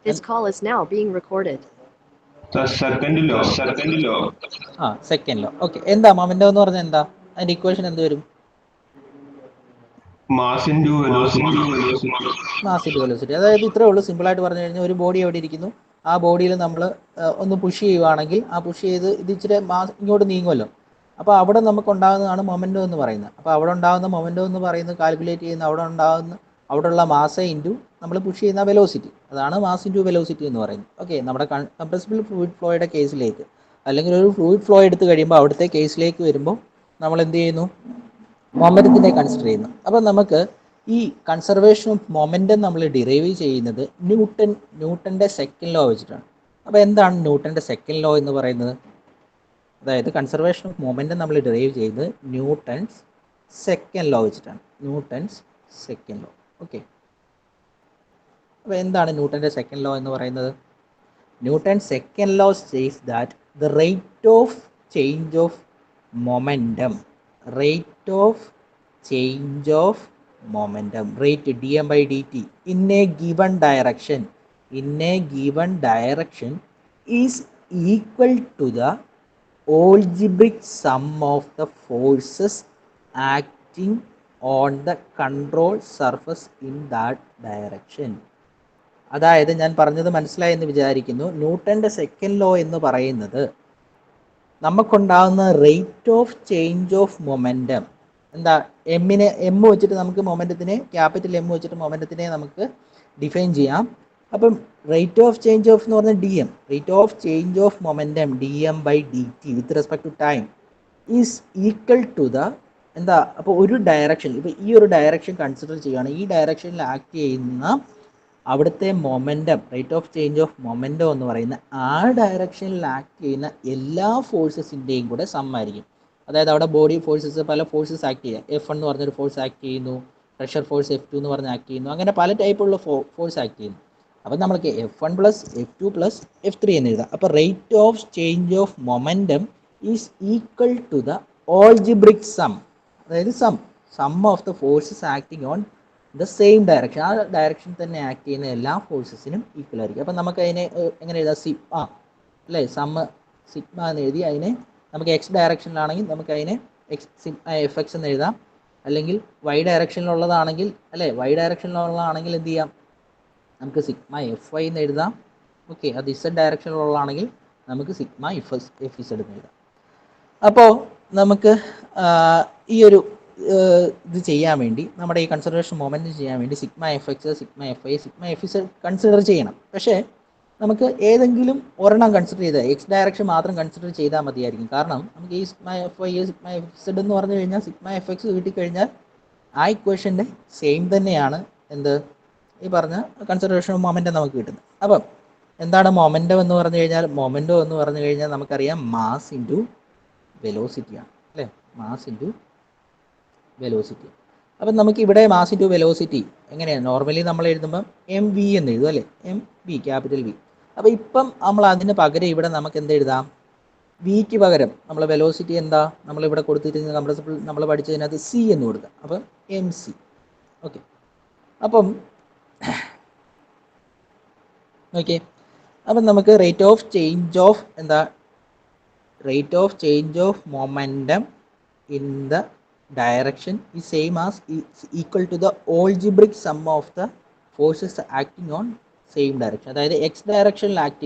This call is now being recorded. സെക്കൻഡിലോ second ലോ. Okay, എന്താ മൊമെന്റം എന്ന് പറഞ്ഞാൽ എന്താ? അതിന്റെ ഇക്വേഷൻ എന്ത് വരും? Mass into velocity. Mass into velocity. അതായത് ഇത്രേ ഉള്ളൂ. സിമ്പിളായിട്ട് പറഞ്ഞു കഴിഞ്ഞാൽ ഒരു ബോഡി എവിടെ ഇരിക്കുന്നു, ആ ബോഡിയിൽ നമ്മൾ ഒന്ന് പുഷ് ചെയ്യുവാണെങ്കിൽ ആ പുഷ് ചെയ്ത് ഇത് ഇച്ചിരി ഇങ്ങോട്ട് നീങ്ങുമല്ലോ. അപ്പോൾ അവിടെ നമുക്ക് ഉണ്ടാകുന്നതാണ് മൊമെന്റം എന്ന് പറയുന്നത്. അപ്പോൾ അവിടെ ഉണ്ടാകുന്ന മൊമെന്റം എന്ന് പറയുന്നത് കാൽക്കുലേറ്റ് ചെയ്യുന്ന അവിടെയുള്ള മാസ് ഇൻറ്റു നമ്മൾ പുഷ് ചെയ്യുന്ന വെലോസിറ്റി. അതാണ് മാസ് ഇൻറ്റു വെലോസിറ്റി എന്ന് പറയുന്നത്. ഓക്കെ, നമ്മുടെ കംപ്രസിബിൾ ഫ്ലൂയിഡ് ഫ്ലോയുടെ കേസിലേക്ക്, അല്ലെങ്കിൽ ഒരു ഫ്ലൂയിഡ് ഫ്ലോ എടുത്ത് കഴിയുമ്പോൾ അവിടുത്തെ കേസിലേക്ക് വരുമ്പോൾ നമ്മൾ എന്ത് ചെയ്യുന്നു? മൊമെന്റത്തിനെ കൺസിഡർ ചെയ്യുന്നു. അപ്പം നമുക്ക് ഈ കൺസർവേഷൻ ഓഫ് മൊമെന്റം നമ്മൾ ഡിറൈവ് ചെയ്യുന്നത് ന്യൂട്ടന്റെ സെക്കൻഡ് ലോ വെച്ചിട്ടാണ്. അപ്പോൾ എന്താണ് ന്യൂട്ടന്റെ സെക്കൻഡ് ലോ എന്ന് പറയുന്നത്? അതായത് കൺസർവേഷൻ ഓഫ് മൊമെന്റം നമ്മൾ ഡിറൈവ് ചെയ്യുന്നത് ന്യൂട്ടൺസ് സെക്കൻഡ് ലോ വെച്ചിട്ടാണ്. ന്യൂട്ടൺസ് സെക്കൻഡ് ലോ. ഓക്കെ, അപ്പോൾ എന്താണ് ന്യൂട്ടന്റെ സെക്കൻഡ് ലോ എന്ന് പറയുന്നത്? Newton's second law says that the rate of change of momentum, rate dm by dt in a given direction is equal to the algebraic sum of the forces acting on the control surface in that direction. അതായത് ഞാൻ പറഞ്ഞത് മനസ്സിലായെന്ന് വിചാരിക്കുന്നു. ന്യൂട്ടന്റെ second law എന്ന് പറയുന്നത് നമുക്കുണ്ടാകുന്ന rate of change of momentum, എന്താ, എം വെച്ചിട്ട് നമുക്ക് മൊമെന്റത്തിനെ, ക്യാപിറ്റൽ എം വെച്ചിട്ട് മൊമെന്റത്തിനെ നമുക്ക് ഡിഫൈൻ ചെയ്യാം. അപ്പം റേറ്റ് ഓഫ് ചേഞ്ച് ഓഫ് എന്ന് പറഞ്ഞാൽ D M, rate of change of momentum D M by D T with respect to time is equal to the എന്താ, അപ്പോൾ ഒരു ഡയറക്ഷൻ, ഇപ്പോൾ ഈ ഒരു ഡയറക്ഷൻ കൺസിഡർ ചെയ്യുകയാണ്. ഈ ഡയറക്ഷനിൽ ആക്ട് ചെയ്യുന്ന അവിടുത്തെ momentum, rate of change of momentum എന്ന് പറയുന്ന ആ ഡയറക്ഷനിൽ ആക്ട് ചെയ്യുന്ന എല്ലാ ഫോഴ്സസിൻ്റെയും കൂടെ സം ആയിരിക്കും. അതായത് അവിടെ ബോഡി ഫോഴ്സസ്, പല ഫോഴ്സസ് ആക്ട് ചെയ്യുക. F1 എന്ന് പറഞ്ഞൊരു ഫോഴ്സ് ആക്ട് ചെയ്യുന്നു, പ്രഷർ ഫോഴ്സ് F2 എന്ന് പറഞ്ഞ് ആക്ട് ചെയ്യുന്നു, അങ്ങനെ പല ടൈപ്പുള്ള ഫോഴ്സ് ആക്ട് ചെയ്യുന്നു. അപ്പം നമ്മൾക്ക് F1 plus F2 plus F3 എന്ന് എഴുതാം. അപ്പോൾ rate of change of momentum is equal to the algebraic sum, അതായത് sum of the forces acting on the same direction, ആ ഡയറക്ഷൻ തന്നെ ആക്ട് ചെയ്യുന്ന എല്ലാ ഫോഴ്സസിനും ഈക്വൽ ആയിരിക്കും. അപ്പം നമുക്ക് അതിനെ എങ്ങനെ എഴുതാം? സിഗ്മ അല്ലേ, സിഗ്മ എന്ന് എഴുതി അതിനെ നമുക്ക് എക്സ് ഡയറക്ഷനിലാണെങ്കിൽ നമുക്ക് അതിനെ സിഗ്മ എഫ് എക്സ് എന്ന് എഴുതാം. അല്ലെങ്കിൽ വൈ ഡയറക്ഷനിലുള്ളതാണെങ്കിൽ എന്ത് ചെയ്യാം? നമുക്ക് സിഗ്മ എഫ് വൈ എന്ന് എഴുതാം. ഓക്കെ, അത് ഇസഡ് ഡയറക്ഷനിലുള്ളതാണെങ്കിൽ നമുക്ക് സിഗ്മ എഫ് ഇസഡ് എന്ന് എഴുതാം. അപ്പോൾ നമുക്ക് ഈ ഒരു ഇത് ചെയ്യാൻ വേണ്ടി, നമ്മുടെ ഈ കൺസിഡറേഷൻ മൊമെന്റ് ചെയ്യാൻ വേണ്ടി sigma F X, sigma F I, sigma F Z consider ചെയ്യണം. പക്ഷേ നമുക്ക് ഏതെങ്കിലും ഒരെണ്ണം കൺസിഡർ ചെയ്താൽ, എക്സ് ഡയറക്ഷൻ മാത്രം കൺസിഡർ ചെയ്താൽ മതിയായിരിക്കും. കാരണം നമുക്ക് ഈ sigma F I, sigma F Z എന്ന് പറഞ്ഞു കഴിഞ്ഞാൽ സിഗ്മ എഫ് എക്സ് കിട്ടിക്കഴിഞ്ഞാൽ ആ ഇക്വേഷൻ്റെ സെയിം തന്നെയാണ് എന്ത്, ഈ പറഞ്ഞ കൺസിഡറേഷൻ ഓഫ് മൊമെന്റം നമുക്ക് കിട്ടുന്നത്. അപ്പം എന്താണ് മൊമെന്റം എന്ന് പറഞ്ഞു കഴിഞ്ഞാൽ? നമുക്കറിയാം മാസ് ഇൻറ്റു വെലോസിറ്റിയാണ് അല്ലേ, മാസ് ഇൻറ്റു വെലോസിറ്റി. അപ്പം നമുക്ക് ഇവിടെ മാസ് ഇൻറ്റു വെലോസിറ്റി എങ്ങനെയാണ്? നോർമലി നമ്മൾ എഴുതുമ്പം എം വി എന്ന് എഴുതും അല്ലേ, എം വി, ക്യാപിറ്റൽ വി. അപ്പോൾ ഇപ്പം നമ്മൾ അതിന് പകരം ഇവിടെ നമുക്ക് എന്ത് എഴുതാം? വിക്ക് പകരം നമ്മൾ വെലോസിറ്റി എന്താ നമ്മളിവിടെ കൊടുത്തിരിക്കുന്ന കംപ്രസിബിൾ നമ്മൾ പഠിച്ചതിനകത്ത് സി എന്ന് കൊടുക്കാം. അപ്പം എം സി. ഓക്കെ, അപ്പം നമുക്ക് rate of change of momentum in the direction is same as is equal to the algebraic sum of the forces acting on same direction. അതായത് എക്സ് ഡയറക്ഷനിൽ ആക്ട്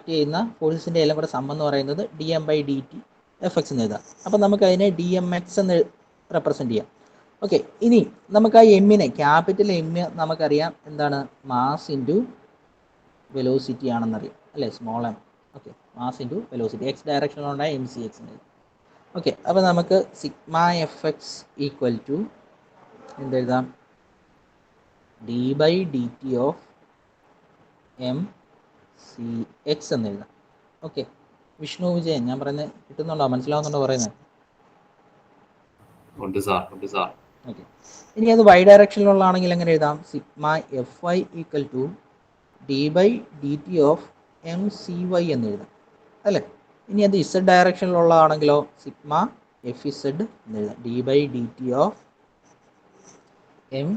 ചെയ്യുന്ന ഫോഴ്സസിൻ്റെ എല്ലാം കൂടെ സം എന്ന് പറയുന്നത് D M by D T F X എന്ന് എഴുതാം. അപ്പം നമുക്ക് അതിനെ ഡി എം എക്സ് എന്ന് റെപ്രസെൻറ്റ് ചെയ്യാം. ഓക്കെ, ഇനി നമുക്ക് ആ എമ്മിനെ, ക്യാപിറ്റൽ എം നമുക്കറിയാം എന്താണ്? മാസ് ഇൻറ്റു വെലോസിറ്റി ആണെന്നറിയാം അല്ലേ, small M. Okay, mass into velocity, X ഡയറക്ഷനിലുണ്ടായ എം സി എക്സ് എന്ന് എഴുതാം. ഓക്കെ, അപ്പോൾ നമുക്ക് sigma F X equal to എന്തെഴുതാം? D by D T of M C X എന്ന് എഴുതാം. ഓക്കെ, വിഷ്ണു വിജയൻ, ഞാൻ പറയുന്നത് കിട്ടുന്നുണ്ടോ? മനസ്സിലാവുന്നുണ്ടോ പറയുന്നത്? ഓക്കെ, ഇനി അത് വൈ ഡയറക്ഷനിലുള്ളതാണെങ്കിൽ എങ്ങനെ എഴുതാം? Sigma F Y equal to D by D T of M C Y എന്ന് എഴുതാം അല്ലേ. ഇനി അത് ഇസഡ് ഡയറക്ഷനിലുള്ളതാണെങ്കിലോ സിഗ്മ എഫ് ഇസഡ് എന്ന് എഴുതാം, D by D T of M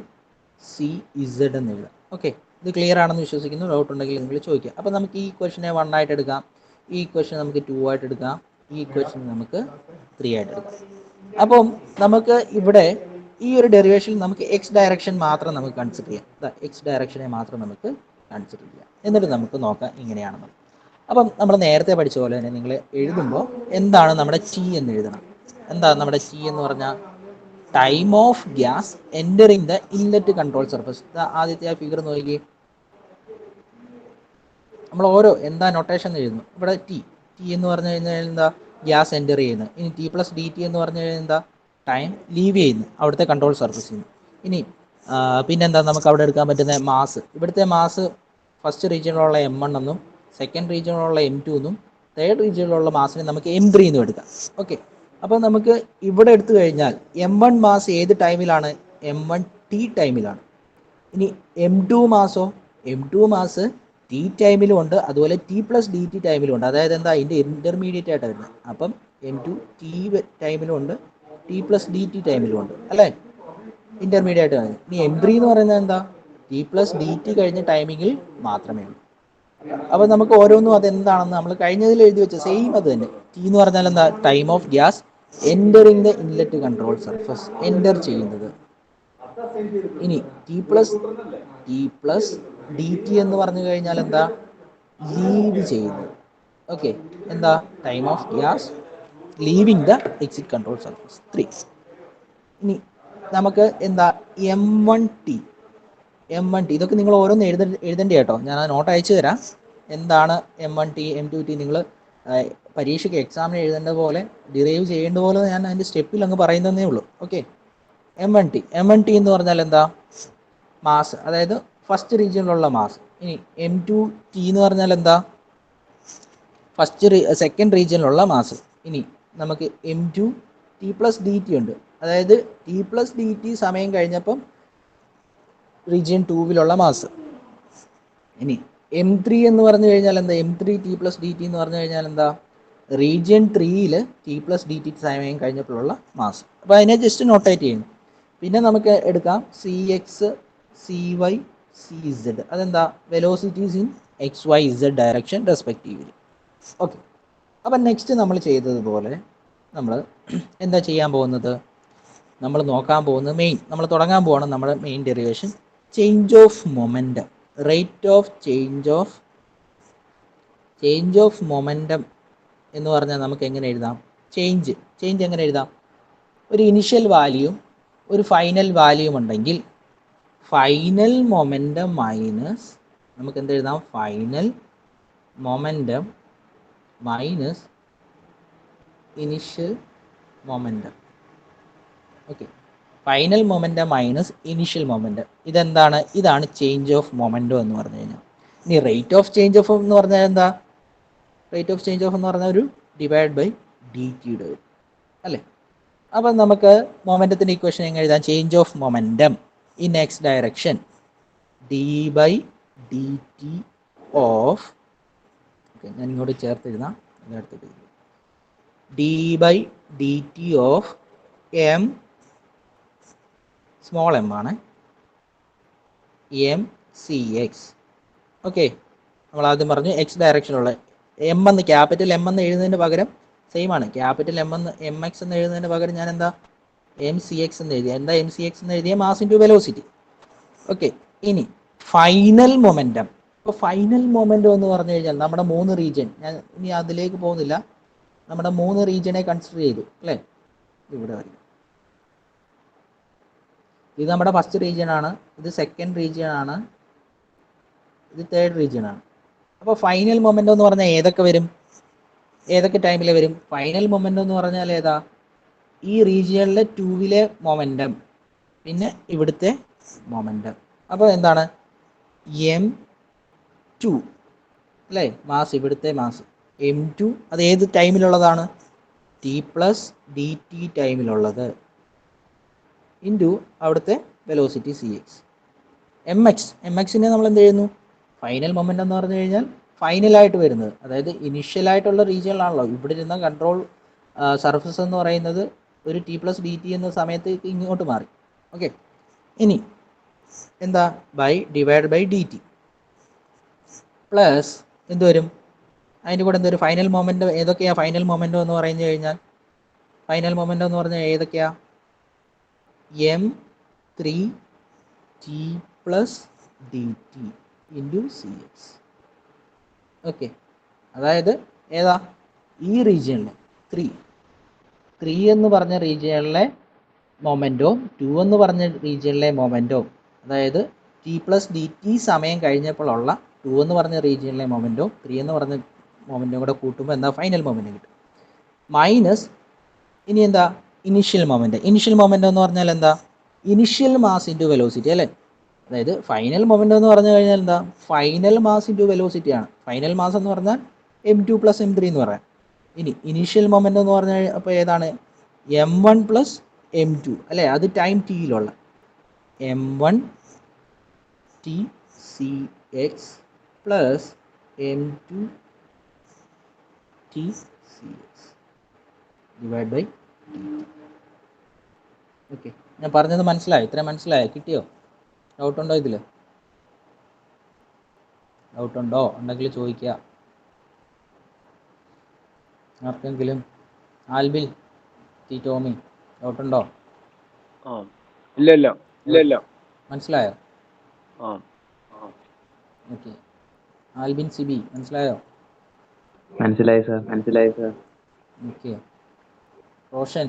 C Z എന്ന് എഴുതാം. ഓക്കെ, ഇത് ക്ലിയർ ആണെന്ന് വിശ്വസിക്കുന്നു. ഡൗട്ട് ഉണ്ടെങ്കിൽ നിങ്ങൾ ചോദിക്കുക. അപ്പോൾ നമുക്ക് ഈ ഇക്വേഷനെ 1 ആയിട്ട് എടുക്കാം, ഈ ഇക്വേഷൻ നമുക്ക് 2 ആയിട്ട് എടുക്കാം, ഈ ഇക്വേഷൻ നമുക്ക് 3 ആയിട്ട് എടുക്കാം. അപ്പം നമുക്ക് ഇവിടെ ഈ ഒരു ഡെറിവേഷൻ നമുക്ക് എക്സ് ഡയറക്ഷൻ മാത്രം നമുക്ക് കൺസിഡർ ചെയ്യാം. എക്സ് ഡയറക്ഷനെ മാത്രം നമുക്ക് കൺസിഡർ ചെയ്യാം. എന്നിട്ട് നമുക്ക് നോക്കാം ഇങ്ങനെയാണെന്ന്. അപ്പം നമ്മൾ നേരത്തെ പഠിച്ച പോലെ തന്നെ നിങ്ങൾ എഴുതുമ്പോൾ എന്താണ് നമ്മുടെ ടി എന്ന് എഴുതണം. എന്താണ് നമ്മുടെ ടി എന്ന് പറഞ്ഞാൽ time of gas entering the inlet control surface. ആദ്യത്തെ ആ ഫിഗർ നോക്കി, നമ്മൾ ഓരോ എന്താ നൊട്ടേഷൻ എഴുതുന്നു. ഇവിടെ ടി എന്ന് പറഞ്ഞു കഴിഞ്ഞാൽ എന്താ, ഗ്യാസ് എൻ്റർ ചെയ്യുന്നത്. ഇനി ടി പ്ലസ് ഡി ടി എന്ന് പറഞ്ഞു കഴിഞ്ഞാൽ എന്താ, ടൈം ലീവ് ചെയ്യുന്നു അവിടുത്തെ കൺട്രോൾ സർഫസിൽ നിന്ന്. ഇനി പിന്നെന്താ നമുക്ക് അവിടെ എടുക്കാൻ പറ്റുന്ന മാസ്, ഇവിടുത്തെ മാസ് ഫസ്റ്റ് റീജിയനിലുള്ള M1 എന്നും സെക്കൻഡ് റീജിയനിലുള്ള M2 എന്നും തേർഡ് റീജിയനിലുള്ള മാസിനെ നമുക്ക് M3 എന്നും എടുക്കാം. ഓക്കെ, അപ്പോൾ നമുക്ക് ഇവിടെ എടുത്തു കഴിഞ്ഞാൽ M1 മാസ് ഏത് ടൈമിലാണ്, M1 ടി ടൈമിലാണ്. ഇനി M2 മാസോ, M2 മാസ് ടി ടൈമിലും ഉണ്ട്, അതുപോലെ ടി പ്ലസ് ഡി ടി ടൈമിലും ഉണ്ട്. അതായത് എന്താ, ഇതിൻ്റെ ഇൻ്റർമീഡിയറ്റ് ആയിട്ട് വരുന്നത്. അപ്പം M2 ടി ടൈമിലും ഉണ്ട്, ടി പ്ലസ് ഡി ടി ടൈമിലും ഉണ്ട് അല്ലേ, ഇൻ്റർമീഡിയറ്റ് ആണ്. ഇനി M3 എന്ന് പറയുന്നത് എന്താ, ടി പ്ലസ് ഡി ടി കഴിഞ്ഞ ടൈമിങ്ങിൽ മാത്രമേ ഉള്ളൂ. അപ്പോൾ നമുക്ക് ഓരോന്നും അതെന്താണെന്ന് നമ്മൾ കഴിഞ്ഞതിൽ എഴുതി വെച്ച സെയിം അത് തന്നെ. ടി എന്ന് പറഞ്ഞാൽ എന്താ, time of gas entering the inlet control surface, enter ചെയ്യുന്നത്. ഇനി ടി പ്ലസ് ഡി ടി എന്ന് പറഞ്ഞു കഴിഞ്ഞാൽ എന്താ, ലീവ് ചെയ്യുന്നത്. ഓക്കെ, എന്താ, time of gas living the exit control surface 3. ഇനി നമുക്ക് എന്താ M1 ടി, ഇതൊക്കെ നിങ്ങൾ ഓരോന്ന് എഴുതേണ്ടി കേട്ടോ. ഞാൻ ആ നോട്ട് അയച്ചു തരാം. എന്താണ് M1 ടി, M2 ടി നിങ്ങൾ പരീക്ഷയ്ക്ക് എക്സാമിന് എഴുതേണ്ട പോലെ, ഡിറൈവ് ചെയ്യേണ്ട പോലെ ഞാൻ അതിൻ്റെ സ്റ്റെപ്പിൽ അങ്ങ് പറയുന്നതേ ഉള്ളൂ. ഓക്കെ, M1 ടി എന്ന് പറഞ്ഞാൽ എന്താ, മാസ്, അതായത് ഫസ്റ്റ് റീജിയനിലുള്ള മാസ്. ഇനി M2 ടി എന്ന് പറഞ്ഞാൽ എന്താ, സെക്കൻഡ് റീജിയനിലുള്ള മാസ്. ഇനി നമുക്ക് M2 T plus D T ഉണ്ട്, അതായത് ടി പ്ലസ് ഡി ടി സമയം കഴിഞ്ഞപ്പം റീജിയൻ 2വിലുള്ള മാസ്. ഇനി M3 എന്ന് പറഞ്ഞു കഴിഞ്ഞാൽ എന്താ, M3 T plus D T എന്ന് പറഞ്ഞു കഴിഞ്ഞാൽ എന്താ, റീജിയൻ 3ൽ ടി പ്ലസ് ഡി ടി സമയം കഴിഞ്ഞപ്പോഴുള്ള മാസ്. അപ്പോൾ അതിനെ ജസ്റ്റ് നോട്ടേറ്റ് ചെയ്യുന്നു. പിന്നെ നമുക്ക് എടുക്കാം CX, CY, CZ. അതെന്താ, velocities in XYZ direction respectively. Okay, അപ്പം നെക്സ്റ്റ് നമ്മൾ ചെയ്തതുപോലെ നമ്മൾ എന്താ ചെയ്യാൻ പോകുന്നത്, നമ്മൾ നോക്കാൻ പോകുന്നത് നമ്മൾ തുടങ്ങാൻ പോവാണ് നമ്മുടെ main derivation, change of momentum, rate of change of momentum എന്ന് പറഞ്ഞാൽ നമുക്ക് എങ്ങനെ എഴുതാം, ചേഞ്ച് എങ്ങനെ എഴുതാം, ഒരു ഇനിഷ്യൽ വാല്യൂയും ഒരു ഫൈനൽ വാല്യൂയും ഉണ്ടെങ്കിൽ ഫൈനൽ മൊമെൻറ്റം മൈനസ്, നമുക്ക് എന്ത് എഴുതാം, final momentum minus initial momentum. Okay, final momentum minus initial momentum. ഇതാണ് ചേഞ്ച് ഓഫ് മൊമെൻറ്റം എന്ന് പറഞ്ഞു കഴിഞ്ഞാൽ. ഇനി റേറ്റ് ഓഫ് ചേഞ്ച് ഓഫ് എന്ന് പറഞ്ഞാൽ എന്താ, റേറ്റ് ഓഫ് ചേഞ്ച് ഓഫ് എന്ന് പറഞ്ഞാൽ ഒരു ഡിവൈഡ് ബൈ ഡി ടിയുടെ വരും അല്ലേ. അപ്പം നമുക്ക് മൊമെൻറ്റത്തിൻ്റെ ഇക്വേഷൻ എങ്ങനെ എഴുതാം, change of momentum in X direction D by D T of, okay ഞാൻ ഇങ്ങോട്ട് ചേർത്ത് എഴുതാം, D by D T of M, small M ആണ്, MCX. ഓക്കെ, നമ്മൾ ആദ്യം പറഞ്ഞു എക്സ് ഡയറക്ഷനുള്ള എം എന്ന്, ക്യാപിറ്റൽ എം എന്ന് എഴുതുന്നതിന് പകരം സെയിം ആണ്, ക്യാപിറ്റൽ MX എന്ന് എഴുതുന്നതിന് പകരം ഞാൻ എന്താ MCX എന്ന് എഴുതിയ, എന്താ MCX എന്ന് എഴുതിയ, മാസ് ഇൻറ്റു വെലോസിറ്റി. ഓക്കെ, ഇനി ഫൈനൽ മൊമെൻറ്റം. ഇപ്പോൾ ഫൈനൽ മൊമെൻറ്റം എന്ന് പറഞ്ഞു കഴിഞ്ഞാൽ നമ്മുടെ 3 റീജിയൻ, ഞാൻ ഇനി അതിലേക്ക് പോകുന്നില്ല, നമ്മുടെ 3 റീജിയനെ കൺസിഡർ ചെയ്തു അല്ലേ. ഇവിടെ വരും, ഇത് നമ്മുടെ ഫസ്റ്റ് റീജിയൻ ആണ്, ഇത് സെക്കൻഡ് റീജിയൻ ആണ്, ഇത് തേർഡ് റീജിയൻ ആണ്. അപ്പോൾ ഫൈനൽ മൊമെൻറ്റം എന്ന് പറഞ്ഞാൽ ഏതൊക്കെ ടൈമിൽ വരും, ഫൈനൽ മൊമെൻറ്റം എന്ന് പറഞ്ഞാൽ ഏതാ, ഈ റീജിയനിലെ 2വിലെ മൊമെൻറ്റം പിന്നെ ഇവിടുത്തെ മൊമെൻറ്റം. അപ്പോൾ എന്താണ് M2 അല്ലേ, മാസ്, ഇവിടുത്തെ മാസ് M2, അത് ഏത് ടൈമിലുള്ളതാണ്, ടി പ്ലസ് ഡി ടി ടൈമിലുള്ളത്, ഇൻറ്റു അവിടുത്തെ വെലോസിറ്റി CX. MXനെ നമ്മൾ എന്ത് ചെയ്യുന്നു, ഫൈനൽ മൊമെൻറ്റം എന്ന് പറഞ്ഞു കഴിഞ്ഞാൽ ഫൈനലായിട്ട് വരുന്നത്, അതായത് ഇനിഷ്യലായിട്ടുള്ള റീജിയനിലാണല്ലോ ഇവിടെ ഇരുന്ന കൺട്രോൾ സർഫസ് എന്ന് പറയുന്നത് ഒരു ടി പ്ലസ് ഡി ടി എന്ന സമയത്തേക്ക് ഇങ്ങോട്ട് മാറി. ഓക്കെ, ഇനി എന്താ by divide by D T plus എന്ത് വരും, അതിൻ്റെ കൂടെ എന്തൊരു ഫൈനൽ മൊമെൻ്റ് ഏതൊക്കെയാണ് ഫൈനൽ മൊമെൻ്റ് എന്ന് പറഞ്ഞു കഴിഞ്ഞാൽ ഫൈനൽ മൊമെൻ്റ് എന്ന് പറഞ്ഞാൽ ഏതൊക്കെയാ M 3 T plus D T into C X. Okay, അതായത് ഏതാ ഈ റീജിയണിലെ 3 എന്ന് പറഞ്ഞ റീജിയണിലെ മൊമെൻറ്റവും 2 എന്ന് പറഞ്ഞ റീജിയണിലെ മൊമെൻറ്റവും, അതായത് ടി പ്ലസ് ഡി ടി സമയം കഴിഞ്ഞപ്പോഴുള്ള 2 എന്ന് പറഞ്ഞ റീജിയണിലെ മൊമെൻറ്റവും 3 എന്ന് പറഞ്ഞ മൊമെൻറ്റും കൂടെ കൂട്ടുമ്പോൾ എന്താ ഫൈനൽ മൊമെൻറ്റ് കിട്ടും. മൈനസ് ഇനി എന്താ ഇനിഷ്യൽ മൊമെൻറ്റ്. ഇനിഷ്യൽ മൊമെൻറ്റ് എന്ന് പറഞ്ഞാൽ എന്താ ഇനിഷ്യൽ മാസ് ഇൻറ്റു വെലോസിറ്റി അല്ലേ. അതായത് ഫൈനൽ മൊമെൻറ്റ് എന്ന് പറഞ്ഞു കഴിഞ്ഞാൽ എന്താ ഫൈനൽ മാസ് ഇൻറ്റു വെലോസിറ്റി ആണ്. ഫൈനൽ മാസ് എന്ന് പറഞ്ഞാൽ m2 പ്ലസ് m3 എന്ന് പറയാം. ഇനി ഇനീഷ്യൽ മൊമെൻ്റ് എന്ന് പറഞ്ഞാൽ അപ്പോൾ ഏതാണ് m1 പ്ലസ് m2 അല്ലേ, അത് ടൈം ടിയിലുള്ള m1 T C X plus m2 T C X divide by T. Okay, ഞാൻ പറഞ്ഞത് മനസ്സിലായോ? ഇത്രയും മനസ്സിലായോ? കിട്ടിയോ? ഡൗട്ടുണ്ടോ ഇതിൽ? ഡൗട്ടുണ്ടോ? ഉണ്ടെങ്കിൽ ചോദിക്കുക ആർക്കെങ്കിലും. ആൽബിൽ, ടി ടോമി, ഡൗട്ടുണ്ടോ? ഇല്ല. മനസ്സിലായോ? ഓക്കെ, ആൽബിൻ സിബി മനസ്സിലായോ? മനസ്സിലായി സാർ. ഓക്കെ, റോഷൻ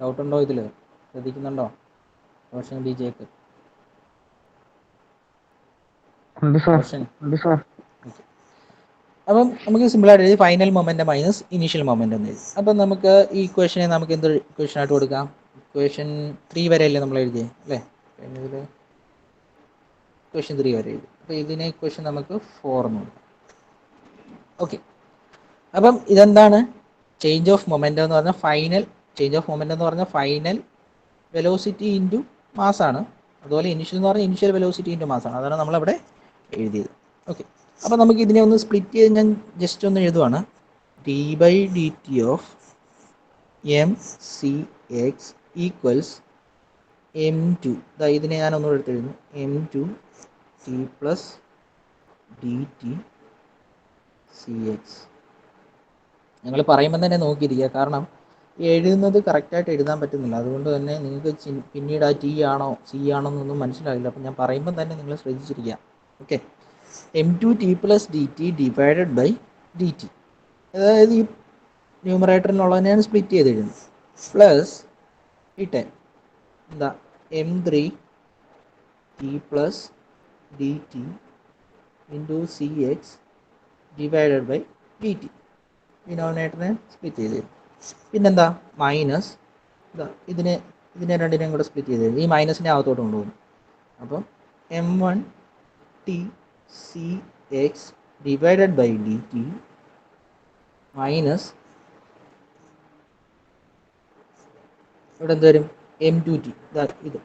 ഡൗട്ടുണ്ടോ ഇതിൽ? ശ്രദ്ധിക്കുന്നുണ്ടോ? Roshan B Jake. Roshan. Okay, അപ്പം നമുക്ക് സിമ്പിളായിട്ട് എഴുതി final moment minus initial moment എന്ന് എഴുതി. അപ്പം നമുക്ക് ഈ ഇക്വേഷനെ നമുക്ക് എന്ത് ഇക്വേഷൻ ആയിട്ട് കൊടുക്കാം? ഇക്വേഷൻ 3 വരെയല്ലേ നമ്മൾ എഴുതിയേ അല്ലേ? ഇതിൽ ഇക്വേഷൻ 3 വരെ എഴുതി. അപ്പോൾ ഇതിനെ ഇക്വേഷൻ നമുക്ക് 4 എന്ന് കൊടുക്കാം. ഓക്കെ, അപ്പം ഇതെന്താണ് ചേഞ്ച് ഓഫ് മൊമെൻ്റ് എന്ന് പറഞ്ഞാൽ ഫൈനൽ വെലോസിറ്റി ഇൻറ്റു മാസാണ്. അതുപോലെ ഇനിഷ്യൽ എന്ന് പറഞ്ഞാൽ ഇനിഷ്യൽ വെലോസിറ്റി ഇൻറ്റു മാസാണ്. അതാണ് നമ്മളവിടെ എഴുതിയത്. ഓക്കെ, അപ്പോൾ നമുക്ക് ഇതിനെ ഒന്ന് സ്പ്ലിറ്റ് ചെയ്ത് ഞാൻ ജസ്റ്റ് ഒന്ന് എഴുതുവാണ്. D by D T of M C X equals m2, ഇതിനെ ഞാൻ ഒന്നുകൂടെ എടുത്തെഴുതുന്നു, m2 T plus D T C X. നിങ്ങൾ പറയുമ്പോൾ തന്നെ നോക്കിയിരിക്കുക, കാരണം എഴുതുന്നത് കറക്റ്റായിട്ട് എഴുതാൻ പറ്റുന്നില്ല. അതുകൊണ്ട് തന്നെ നിങ്ങൾക്ക് പിന്നീട് ആ ടി ആണോ സി ആണോ എന്നൊന്നും മനസ്സിലാവില്ല. അപ്പം ഞാൻ പറയുമ്പോൾ തന്നെ നിങ്ങൾ ശ്രദ്ധിച്ചിരിക്കുക. Okay, m2 T plus D T divided by D T, അതായത് ഈ ന്യൂമറേറ്ററിനുള്ളതിനെ ഞാൻ സ്പ്ലിറ്റ് ചെയ്ത് എഴുതുന്നു, പ്ലസ് ഇട്ടെ എന്താ m3 T plus D T into C X divided by D T. ഡിനോമിനേറ്ററിനെ സ്പ്ലിറ്റ് ചെയ്ത് തരും. പിന്നെന്താ മൈനസ് ഇതിനെ രണ്ടിനെയും കൂടെ സ്പ്ലിറ്റ് ചെയ്ത് തരും. ഈ മൈനസിനെ അകത്തോട്ട് കൊണ്ടുപോകും. അപ്പം m1 T C X divided by D T minus ഇവിടെ എന്ത് വരും m2 ടി, ഇത്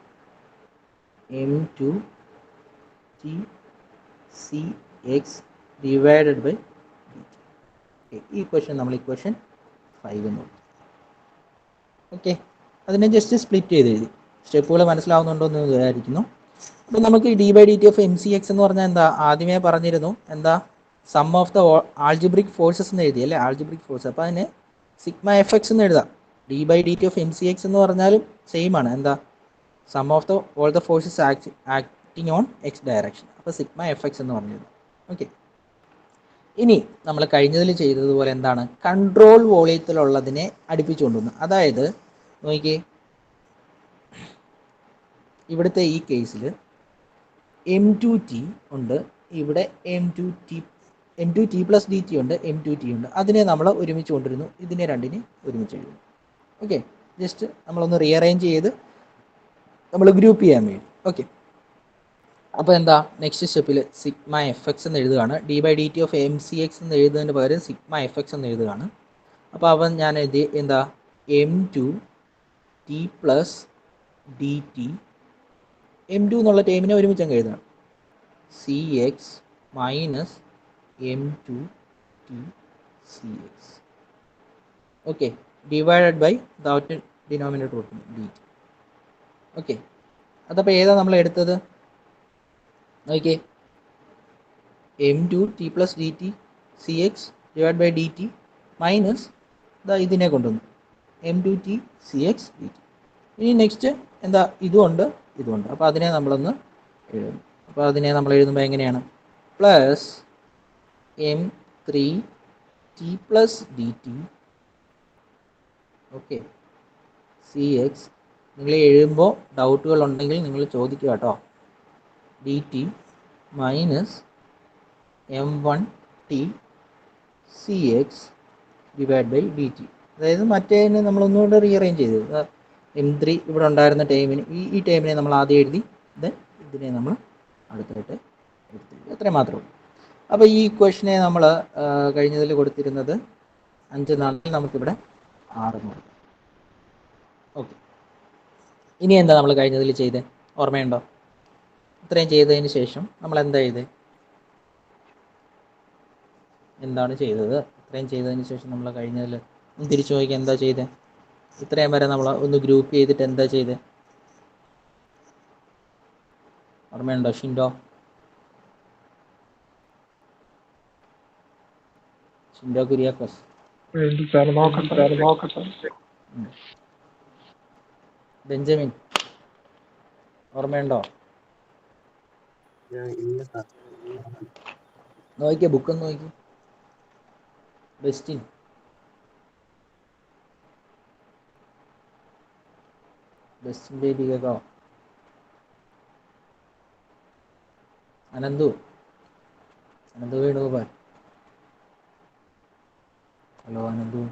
m2 T C X divided by D T. ഈ ഇക്വേഷൻ നമ്മൾ ഇക്വേഷൻ 5 എന്ന് കൊടുക്കും. ഓക്കെ, അതിനെ ജസ്റ്റ് സ്പ്ലിറ്റ് ചെയ്ത് എഴുതി. സ്റ്റെപ്പുകൾ മനസ്സിലാവുന്നുണ്ടോ എന്ന് വിചാരിക്കുന്നു. അപ്പോൾ നമുക്ക് D by D T of M C X എന്ന് പറഞ്ഞാൽ എന്താ ആദ്യമേ പറഞ്ഞിരുന്നു, എന്താ sum of the algebraic forces എന്ന് എഴുതി അല്ലേ, ആൾജിബ്രിക് ഫോഴ്സ്. അപ്പോൾ അതിനെ സിഗ്മ എഫ് എക്സ് എന്ന് എഴുതാം. D by D T of M C X എന്ന് പറഞ്ഞാലും സെയിം ആണ്, എന്താ sum of the all the forces acting on X direction. അപ്പോൾ സിഗ്മ എഫ് എക്സ് എന്ന് പറഞ്ഞിരുന്നു. ഓക്കെ, ഇനി നമ്മൾ കഴിഞ്ഞതിൽ ചെയ്തതുപോലെ എന്താണ് കൺട്രോൾ വോളിയത്തിലുള്ളതിനെ അടുപ്പിച്ചു കൊണ്ടുവന്നു. അതായത് നോക്കിയേ, ഇവിടുത്തെ ഈ കേസിൽ m2 ടി ഉണ്ട്, ഇവിടെ m2 T plus D T ഉണ്ട്, m2 ടി ഉണ്ട്. അതിനെ നമ്മൾ ഒരുമിച്ച് കൊണ്ടിരുന്നു, ഇതിനെ രണ്ടിനെ ഒരുമിച്ച് എഴുതുന്നു. ഓക്കെ, ജസ്റ്റ് നമ്മളൊന്ന് റീഅറേഞ്ച് ചെയ്ത് നമ്മൾ ഗ്രൂപ്പ് ചെയ്യാൻ വേണ്ടി. ഓക്കെ, അപ്പോൾ എന്താ നെക്സ്റ്റ് സ്റ്റെപ്പിൽ സിഗ്മ എഫ് എക്സ് എന്ന് എഴുതുകയാണ്. D by D T of M C X എന്ന് എഴുതുന്നതിന് പകരം സിഗ്മ എഫ് എക്സ് എന്ന് എഴുതുകയാണ്. അപ്പോൾ അവൻ ഞാൻ എഴുതി എന്താ m2 T plus D T, m2 എന്നുള്ള ടേമിനെ ഒരുമിച്ച് അങ്ങ് എഴുതണം, C X minus m2 T C X. Okay, divided by denominator കൊടുക്കുന്നു ഡി ടി. ഓക്കെ, അതപ്പോൾ ഏതാ നമ്മൾ എടുത്തത് നോക്കിയേ, m2 t plus D T C X divide by D T minus ഇതിനെ കൊണ്ടുവന്നു m2 t C X D T. ഇനി next എന്താ, ഇതുമുണ്ട് ഇതുമുണ്ട്. അപ്പോൾ അതിനെ നമ്മളൊന്ന് എഴുതുന്നു. അപ്പോൾ അതിനെ നമ്മൾ എഴുതുമ്പോൾ എങ്ങനെയാണ്, plus m3 t plus D T okay C X. നിങ്ങൾ എഴുതുമ്പോൾ ഡൗട്ടുകൾ ഉണ്ടെങ്കിൽ നിങ്ങൾ ചോദിക്കുക കേട്ടോ. D T minus m1 t C X divide by D T. അതായത് മറ്റേതിനെ നമ്മളൊന്നുകൂടെ റീഅറേഞ്ച് ചെയ്തത്. m3 ഇവിടെ ഉണ്ടായിരുന്ന ടൈമിന് ഈ ടൈമിനെ നമ്മൾ ആദ്യം എഴുതി, ഇതിനെ നമ്മൾ അടുത്തായിട്ട് എടുത്തു. അത്രയും മാത്രമേ ഉള്ളൂ. അപ്പോൾ ഈ ഇക്വേഷനെ നമ്മൾ കഴിഞ്ഞതിൽ കൊടുത്തിരുന്നത് 5 നാളിൽ നമുക്കിവിടെ 6 കൊടുക്കും. ഓക്കെ, ഇനി എന്താ നമ്മൾ കഴിഞ്ഞതിൽ ചെയ്തത്, ഓർമ്മയുണ്ടോ? ഇത്രയും ചെയ്തതിന് ശേഷം നമ്മൾ എന്താ ചെയ്തത്, എന്താണ് ചെയ്തത്? ഇത്രയും ചെയ്തതിന് ശേഷം നമ്മൾ കഴിഞ്ഞതിൽ ഒന്ന് തിരിച്ചു നോക്കിയാൽ എന്താ ചെയ്തത്? ഇത്രയും വരെ നമ്മൾ ഒന്ന് ഗ്രൂപ്പ് ചെയ്തിട്ട് എന്താ ചെയ്തത്, ഓർമ്മയുണ്ടോ ഷിൻഡോ? ഷിൻഡോ കുര്യാക്കോസ്, ബെഞ്ചമിൻ, ഓർമ്മയുണ്ടോ? നോക്കിയ ബുക്കൊന്ന് നോക്കി. ബെസ്റ്റിൻ, ബെസ്റ്റിൻ ബേബി കേട്ടോ. അനന്തു വേണുഗോപാൽ, ഹലോ അനന്തു.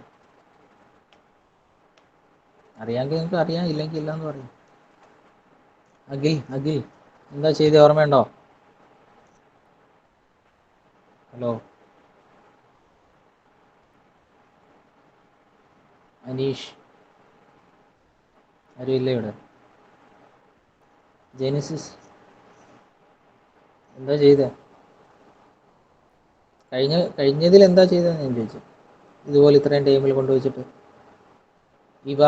അറിയാമെങ്കിൽ നിങ്ങൾക്ക് അറിയാം, ഇല്ലെങ്കിൽ ഇല്ല എന്ന് പറയും. അഖിൽ എന്താ ചെയ്തേ, ഓർമ്മയുണ്ടോ? ഹലോ അനീഷ്, ആരും ഇല്ല ഇവിടെ? ജെനിസിസ് എന്താ ചെയ്തേ, കഴിഞ്ഞതിൽ എന്താ ചെയ്തതെന്ന് ഞാൻ ചോദിച്ചു. ഇതുപോലെ ഇത്രയും ടൈമിൽ കൊണ്ടുവച്ചിട്ട് ഇവ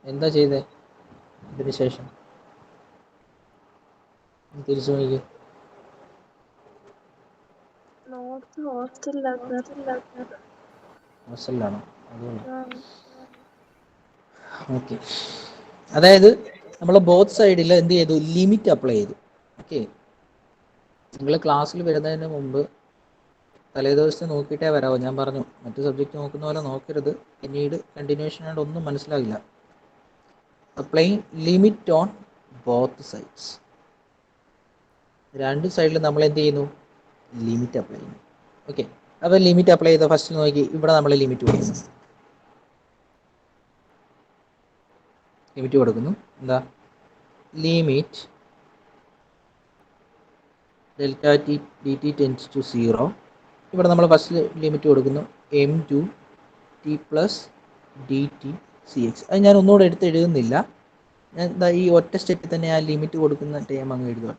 എന്താ ചെയ്തേ, ഇതിന് ശേഷം തിരിച്ചു നോക്കി. ഹോസ്റ്റലിലാണോ? ഓക്കെ, അതായത് നമ്മൾ ബോത്ത് സൈഡിൽ എന്ത് ചെയ്തു, ലിമിറ്റ് അപ്ലൈ ചെയ്തു. ഓക്കെ, നിങ്ങൾ ക്ലാസ്സിൽ വരുന്നതിന് മുമ്പ് തലേദിവസത്തെ നോക്കിയിട്ടേ വരാമോ. ഞാൻ പറഞ്ഞു, മറ്റു സബ്ജക്റ്റ് നോക്കുന്ന പോലെ നോക്കരുത്, പിന്നീട് കണ്ടിന്യൂഷൻ ആയിട്ട് ഒന്നും മനസ്സിലാകില്ല. Applying limit on both sides. രണ്ട് സൈഡിൽ നമ്മൾ എന്ത് ചെയ്യുന്നു, ലിമിറ്റ് അപ്ലൈ ചെയ്യുന്നു. ഓക്കെ, അപ്പോൾ ലിമിറ്റ് അപ്ലൈ ചെയ്ത ഫസ്റ്റ് നോക്കി, ഇവിടെ നമ്മൾ ലിമിറ്റ് കൊടുക്കുന്നു. എന്താ, limit delta T D T tends to 0. ഇവിടെ നമ്മൾ ഫസ്റ്റ് ലിമിറ്റ് കൊടുക്കുന്നു m2 t plus D T C X. അത് ഞാൻ ഒന്നുകൂടെ എടുത്ത് എഴുതുന്നില്ല, ഞാൻ എന്താ ഈ ഒറ്റ സ്റ്റെപ്പിൽ തന്നെ ആ ലിമിറ്റ് കൊടുക്കുന്ന ടൈം അങ്ങ് എഴുതുക.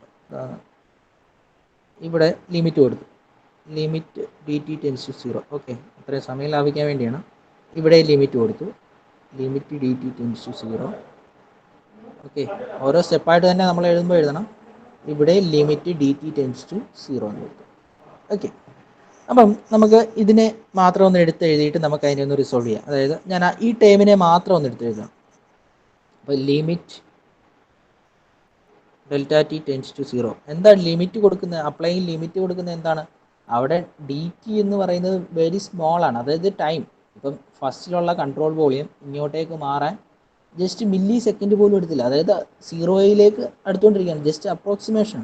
ഇവിടെ ലിമിറ്റ് കൊടുത്തു, limit D T tends to 0. Okay, അത്രയും സമയം ലാഭിക്കാൻ വേണ്ടിയാണ്. ഇവിടെ ലിമിറ്റ് കൊടുത്തു, limit D T tends to 0. Okay, ഓരോ സ്റ്റെപ്പായിട്ട് തന്നെ നമ്മൾ എഴുതുമ്പോൾ എഴുതണം. ഇവിടെ limit D T tends to 0 എന്ന് കൊടുത്തു. ഓക്കെ, അപ്പം നമുക്ക് ഇതിനെ മാത്രം ഒന്ന് എടുത്ത് എഴുതിയിട്ട് നമുക്ക് അതിനെ ഒന്ന് റിസോൾവ് ചെയ്യാം. അതായത് ഞാൻ ഈ ടേമിനെ മാത്രം ഒന്ന് എടുത്ത് എഴുതാം. അപ്പോൾ limit delta T tends to 0. എന്താണ് ലിമിറ്റ് കൊടുക്കുന്നത്, അപ്ലൈങ് ലിമിറ്റ് കൊടുക്കുന്നത് എന്താണ്, അവിടെ ഡി ടി എന്ന് പറയുന്നത് വെരി സ്മോൾ ആണ്, അതായത് ടൈം. ഇപ്പം ഫസ്റ്റിലുള്ള കൺട്രോൾ വോളിയം ഇങ്ങോട്ടേക്ക് മാറാൻ ജസ്റ്റ് മില്ലി സെക്കൻഡ് പോലും എടുത്തില്ല, അതായത് 0യിലേക്ക് അടുത്തുകൊണ്ടിരിക്കുകയാണ്, ജസ്റ്റ് അപ്രോക്സിമേഷൻ.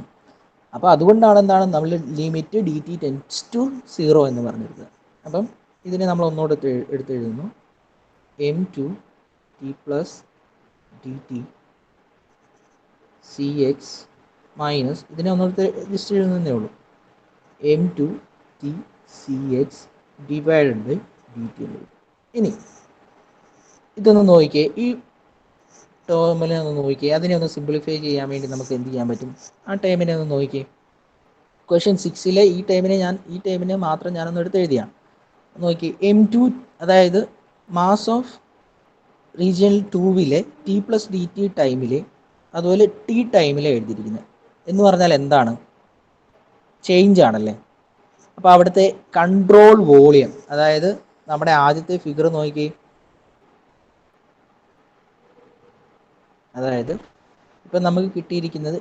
അപ്പോൾ അതുകൊണ്ടാണ് എന്താണ് നമ്മൾ limit D T tends to 0 എന്ന് പറഞ്ഞിരുന്നത്. അപ്പം ഇതിനെ നമ്മൾ ഒന്നുകൂടെ എടുത്തെഴുതുന്നു, m2 t plus D T C X minus, ഇതിനെ ഒന്നുകൂടെ ജസ്റ്റ് എഴുതുന്നതേ ഉള്ളൂ, m2 t C X divided by D T എന്ന് എഴുതും. ഇനി ഇതൊന്ന് നോക്കിയേ, ഈ ടേമിനെ ഒന്ന് നോക്കിയേ, അതിനെ ഒന്ന് സിംപ്ലിഫൈ ചെയ്യാൻ വേണ്ടി നമുക്ക് എന്ത് ചെയ്യാൻ പറ്റും, ആ ടൈമിനെ ഒന്ന് നോക്കിയേ. ക്വസ്റ്റ്യൻ 6ലെ ഈ ടൈമിനെ മാത്രം ഞാനൊന്ന് എടുത്ത് എഴുതിയാണ്. നോക്കി, m2 അതായത് മാസ് ഓഫ് റീജിയൻ 2വിലെ ടി പ്ലസ് ഡി ടി ടൈമിലെ അതുപോലെ ടി ടൈമിലാണ് എഴുതിയിരിക്കുന്നത്. എന്ന് പറഞ്ഞാൽ എന്താണ്? ചേഞ്ച് ആണല്ലേ. അപ്പോൾ അവിടുത്തെ കൺട്രോൾ വോളിയം, അതായത് നമ്മുടെ ആദ്യത്തെ ഫിഗർ നോക്കി, അതായത് ഇപ്പം നമുക്ക് കിട്ടിയിരിക്കുന്നത്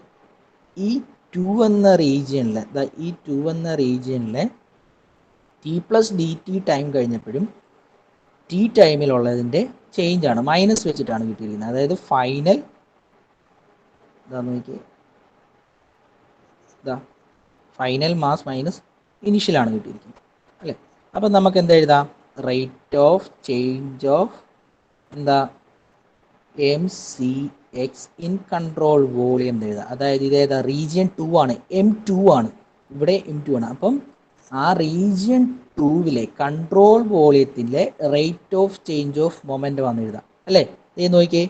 ഈ 2 എന്ന റീജിയനിലെ ഈ 2 എന്ന റീജിയനിലെ T plus D T time കഴിഞ്ഞപ്പോഴും ടി ടൈമിലുള്ളതിൻ്റെ ചേഞ്ച് ആണ്, മൈനസ് വെച്ചിട്ടാണ് കിട്ടിയിരിക്കുന്നത്. അതായത് ഫൈനൽ നോക്കി, ഫൈനൽ മാസ് മൈനസ് ഇനിഷ്യലാണ് കിട്ടിയിരിക്കുന്നത് അല്ലേ. അപ്പം നമുക്ക് എന്താ എഴുതാം? റേറ്റ് ഓഫ് ചേഞ്ച് ഓഫ് എന്താ M C X in control volume എന്ന് എഴുതാം. അതായത് ഇതേതാ? റീജിയൻ 2 ആണ്, M2 ആണ്, ഇവിടെ M2 ആണ്. അപ്പം ആ റീജിയൻ 2വിലെ കൺട്രോൾ വോളിയത്തിലെ rate of change of momentum ആണ് എഴുതാം അല്ലേ. ഇത് നോക്കിയേ,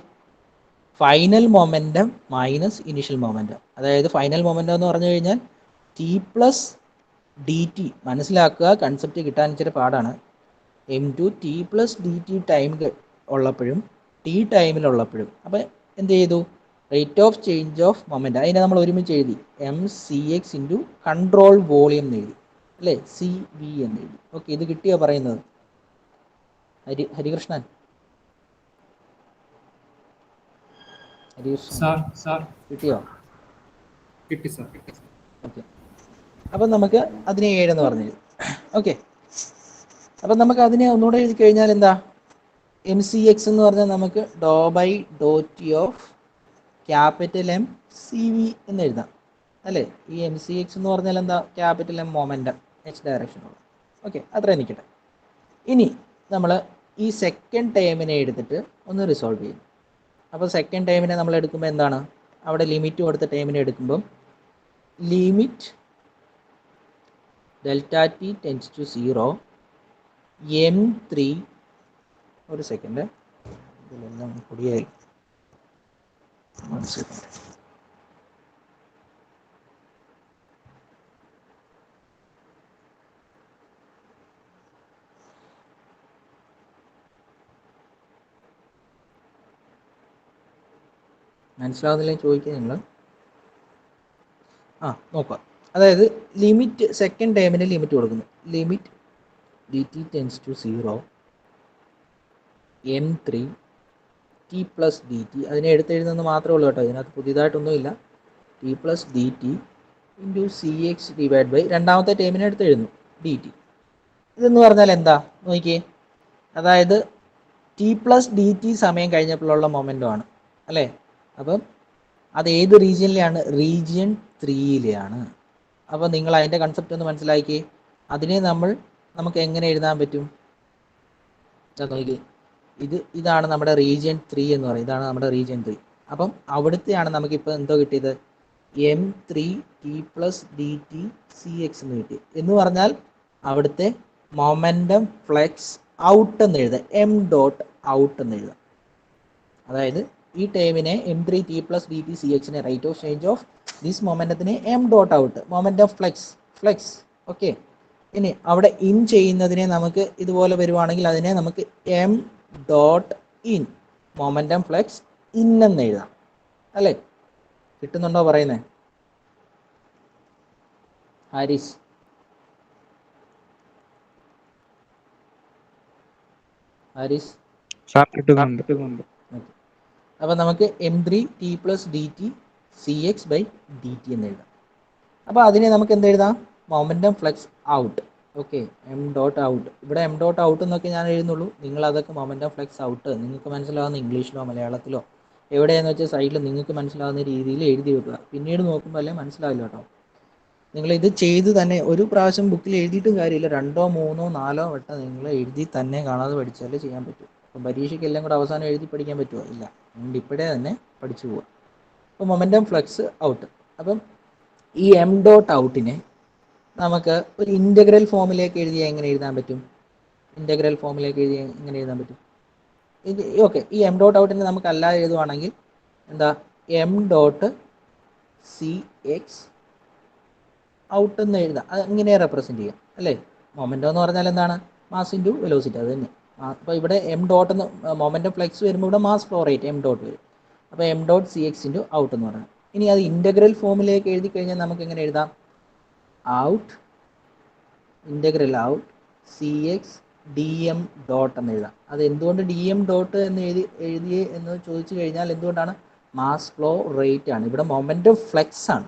final momentum minus initial momentum. അതായത് ഫൈനൽ മൊമെൻ്റം എന്ന് പറഞ്ഞു കഴിഞ്ഞാൽ ടി പ്ലസ് ഡി ടി, മനസ്സിലാക്കുക, കൺസെപ്റ്റ് കിട്ടാൻ ഇച്ചിരി പാടാണ്. M2 T plus D T time ഉള്ളപ്പോഴും ടി ടൈമിലുള്ളപ്പോഴും അപ്പം എന്ത് ചെയ്തു? Rate of change of moment അതിനെ നമ്മൾ ഒരുമിച്ച് എഴുതി, M C X into control volume എന്ന് എഴുതി അല്ലേ, സി വി എന്ന് എഴുതി. ഓക്കെ, ഇത് കിട്ടിയോ പറയുന്നത്? ഹരികൃഷ്ണൻ, കിട്ടിയോ? കിട്ടി സാർ. ഓക്കെ, അപ്പം നമുക്ക് അതിനെ 7 എന്ന് പറഞ്ഞു. ഓക്കെ, അപ്പം നമുക്ക് അതിനെ ഒന്നുകൂടെ എഴുതി കഴിഞ്ഞാൽ എന്താ? എം സി എക്സ് എന്ന് പറഞ്ഞാൽ നമുക്ക് doh by Dr T of capital M C V എന്ന് എഴുതാം അല്ലേ. ഈ എം സി എക്സ് എന്ന് പറഞ്ഞാൽ എന്താ? ക്യാപിറ്റൽ എം മൊമെൻ്റം എച്ച് ഡയറക്ഷനുള്ള. ഓക്കെ, അത്ര നിൽക്കട്ടെ. ഇനി നമ്മൾ ഈ സെക്കൻഡ് ടേമിനെ എടുത്തിട്ട് ഒന്ന് റിസോൾവ് ചെയ്യും. അപ്പോൾ സെക്കൻഡ് ടേമിനെ നമ്മൾ എടുക്കുമ്പോൾ എന്താണ്? അവിടെ ലിമിറ്റ് കൊടുത്ത ടേമിനെ എടുക്കുമ്പം limit delta T tends to 0 M3, ഒരു സെക്കൻഡ്, ഇതിലെല്ലാം പൊടിയായി, മനസ്സിലാവുന്നില്ലെങ്കിൽ ചോദിക്കുക നിങ്ങൾ. നോക്കാം. അതായത് ലിമിറ്റ് സെക്കൻഡ് ടേമിന് ലിമിറ്റ് കൊടുക്കുന്നു. Limit D T tends to 0 M3 T plus D T, അതിനെ എടുത്തെഴുതുന്നത് മാത്രമേ ഉള്ളൂ കേട്ടോ, ഇതിനകത്ത് പുതിയതായിട്ടൊന്നുമില്ല. T plus D T into C X divide by രണ്ടാമത്തെ ടേമിനെ എടുത്തെഴുതുന്നു ഡി ടി. ഇതെന്ന് പറഞ്ഞാൽ എന്താ നോക്കിയേ, അതായത് ടി പ്ലസ് ഡി ടി സമയം കഴിഞ്ഞപ്പോഴുള്ള മൊമെൻ്റം ആണ് അല്ലേ. അപ്പം അത് ഏത് റീജിയനിലെയാണ്? റീജിയൻ 3യിലെയാണ്. അപ്പോൾ നിങ്ങൾ അതിൻ്റെ കൺസെപ്റ്റ് ഒന്ന് മനസ്സിലാക്കി. അതിനെ നമുക്ക് എങ്ങനെ എഴുതാൻ പറ്റും? നോക്കി, ഇതാണ് നമ്മുടെ റീജിയൻ 3 എന്ന് പറയുന്നത്. ഇതാണ് നമ്മുടെ റീജിയൻ 3. അപ്പം അവിടുത്തെയാണ് നമുക്കിപ്പോൾ എന്തോ കിട്ടിയത്? M3 T plus D T C X എന്ന് കിട്ടി. എന്ന് പറഞ്ഞാൽ അവിടുത്തെ മൊമെൻ്റം ഫ്ലെക്സ് ഔട്ട് എന്ന് എഴുതാം, എം ഡോട്ട് ഔട്ട് എന്ന് എഴുതാം. അതായത് ഈ ടേമിനെ M3 T plus D T C എക്സിനെ rate of change of this മൊമെൻ്റത്തിനെ M dot out, momentum flux. Okay, ഇനി അവിടെ ഇൻ ചെയ്യുന്നതിനെ നമുക്ക് ഇതുപോലെ വരുവാണെങ്കിൽ അതിനെ നമുക്ക് M dot in, momentum flux in എന്ന് എഴുതാം അല്ലേ. കിട്ടുന്നുണ്ടോ പറയുന്നേ? ഹാരിസ്, കിട്ടുന്നുണ്ട്. അപ്പം നമുക്ക് M3 T plus D T C X by D T എന്ന് എഴുതാം. അപ്പോൾ അതിനെ നമുക്ക് എന്തെഴുതാം? Momentum flux out. Okay, M dot out. ഇവിടെ എം ഡോട്ട് ഔട്ട് എന്നൊക്കെ ഞാൻ എഴുതുന്നുള്ളൂ. നിങ്ങൾ അതൊക്കെ മൊമെൻ്റം ഫ്ലെക്സ് ഔട്ട് നിങ്ങൾക്ക് മനസ്സിലാവുന്ന ഇംഗ്ലീഷിലോ മലയാളത്തിലോ എവിടെയെന്ന് വെച്ചാൽ സൈഡിൽ നിങ്ങൾക്ക് മനസ്സിലാവുന്ന രീതിയിൽ എഴുതി വെക്കുക. പിന്നീട് നോക്കുമ്പോൾ അല്ലേ മനസ്സിലാവില്ല കേട്ടോ. നിങ്ങളിത് ചെയ്ത് തന്നെ ഒരു പ്രാവശ്യം ബുക്കിൽ എഴുതിയിട്ടും കാര്യമില്ല, 2, 3, 4 വട്ടം നിങ്ങൾ എഴുതി തന്നെ കാണാതെ പഠിച്ചാലേ ചെയ്യാൻ പറ്റും. അപ്പം പരീക്ഷയ്ക്ക് എല്ലാം കൂടെ അവസാനം എഴുതി പഠിക്കാൻ പറ്റുമോ? ഇല്ല. അതുകൊണ്ട് ഇപ്പോഴേ തന്നെ പഠിച്ചു പോവുക. അപ്പോൾ മൊമെൻ്റം ഫ്ലെക്സ് ഔട്ട്. അപ്പം ഈ എം ഡോട്ട് ഔട്ടിനെ നമുക്ക് ഒരു ഇൻ്റഗ്രൽ ഫോമിലേക്ക് എഴുതിയാൽ എങ്ങനെ എഴുതാൻ പറ്റും? ഇൻ്റഗ്രൽ ഫോമിലേക്ക് എഴുതി എങ്ങനെ എഴുതാൻ പറ്റും? ഇത് ഓക്കെ, ഈ എം ഡോട്ട് ഔട്ടിനെ നമുക്ക് അല്ലാതെ എഴുതുവാണെങ്കിൽ എന്താ? M dot C X out എന്ന് എഴുതാം. അത് ഇങ്ങനെ റെപ്രസെൻറ്റ് ചെയ്യാം അല്ലേ. മൊമെൻ്റം എന്ന് പറഞ്ഞാൽ എന്താണ്? മാസ് ഇൻറ്റു വെലോസിറ്റി, അത് തന്നെ. അപ്പോൾ ഇവിടെ എം ഡോട്ട് എന്ന് മൊമെൻ്റം ഫ്ലെക്സ് വരുമ്പോൾ ഇവിടെ mass flow rate M dot വരും. അപ്പോൾ M dot C X into out എന്ന് പറയുന്നത്. ഇനി അത് ഇൻ്റഗ്രൽ ഫോമിലേക്ക് എഴുതി കഴിഞ്ഞാൽ നമുക്ക് എങ്ങനെ എഴുതാം? Out integral out C X D M dot എന്ന് എഴുതാം. അത് എന്തുകൊണ്ട് ഡി എം ഡോട്ട് എന്ന് എഴുതിയേ എന്ന് ചോദിച്ചു കഴിഞ്ഞാൽ എന്തുകൊണ്ടാണ്? മാസ് ഫ്ലോ റേറ്റ് ആണ്. ഇവിടെ മൊമെൻ്റം ഫ്ലെക്സ് ആണ്.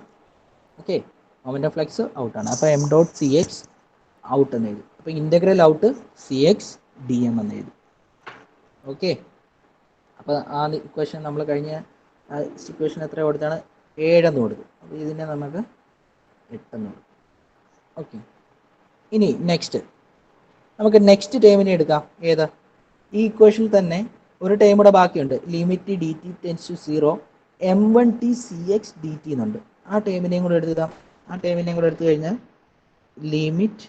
ഓക്കെ, മൊമെൻ്റം ഫ്ലെക്സ് ഔട്ടാണ്. അപ്പോൾ M dot C X out എന്ന് എഴുതി. അപ്പോൾ integral out C X D M എന്ന് എഴുതി. ഓക്കെ, അപ്പോൾ ആ ഇക്വേഷൻ നമ്മൾ കഴിഞ്ഞ ഇക്വേഷൻ എത്ര കൊടുത്താണ്? 7 എന്ന് കൊടുത്തു. അപ്പോൾ ഇതിനെ നമുക്ക് 8 എന്ന് കൊടുക്കും. ഓക്കെ, ഇനി നെക്സ്റ്റ് നമുക്ക് നെക്സ്റ്റ് ടേമിനെ എടുക്കാം. ഏത്? ഈ ഇക്വേഷനിൽ തന്നെ ഒരു ടേം കൂടെ ബാക്കിയുണ്ട്. Limit D T tends to 0 M one T C X D T എന്നുണ്ട്. ആ ടേമിനെയും കൂടെ എടുക്കാം. ആ ടേമിനെയും കൂടെ എടുത്തു കഴിഞ്ഞാൽ ലിമിറ്റ്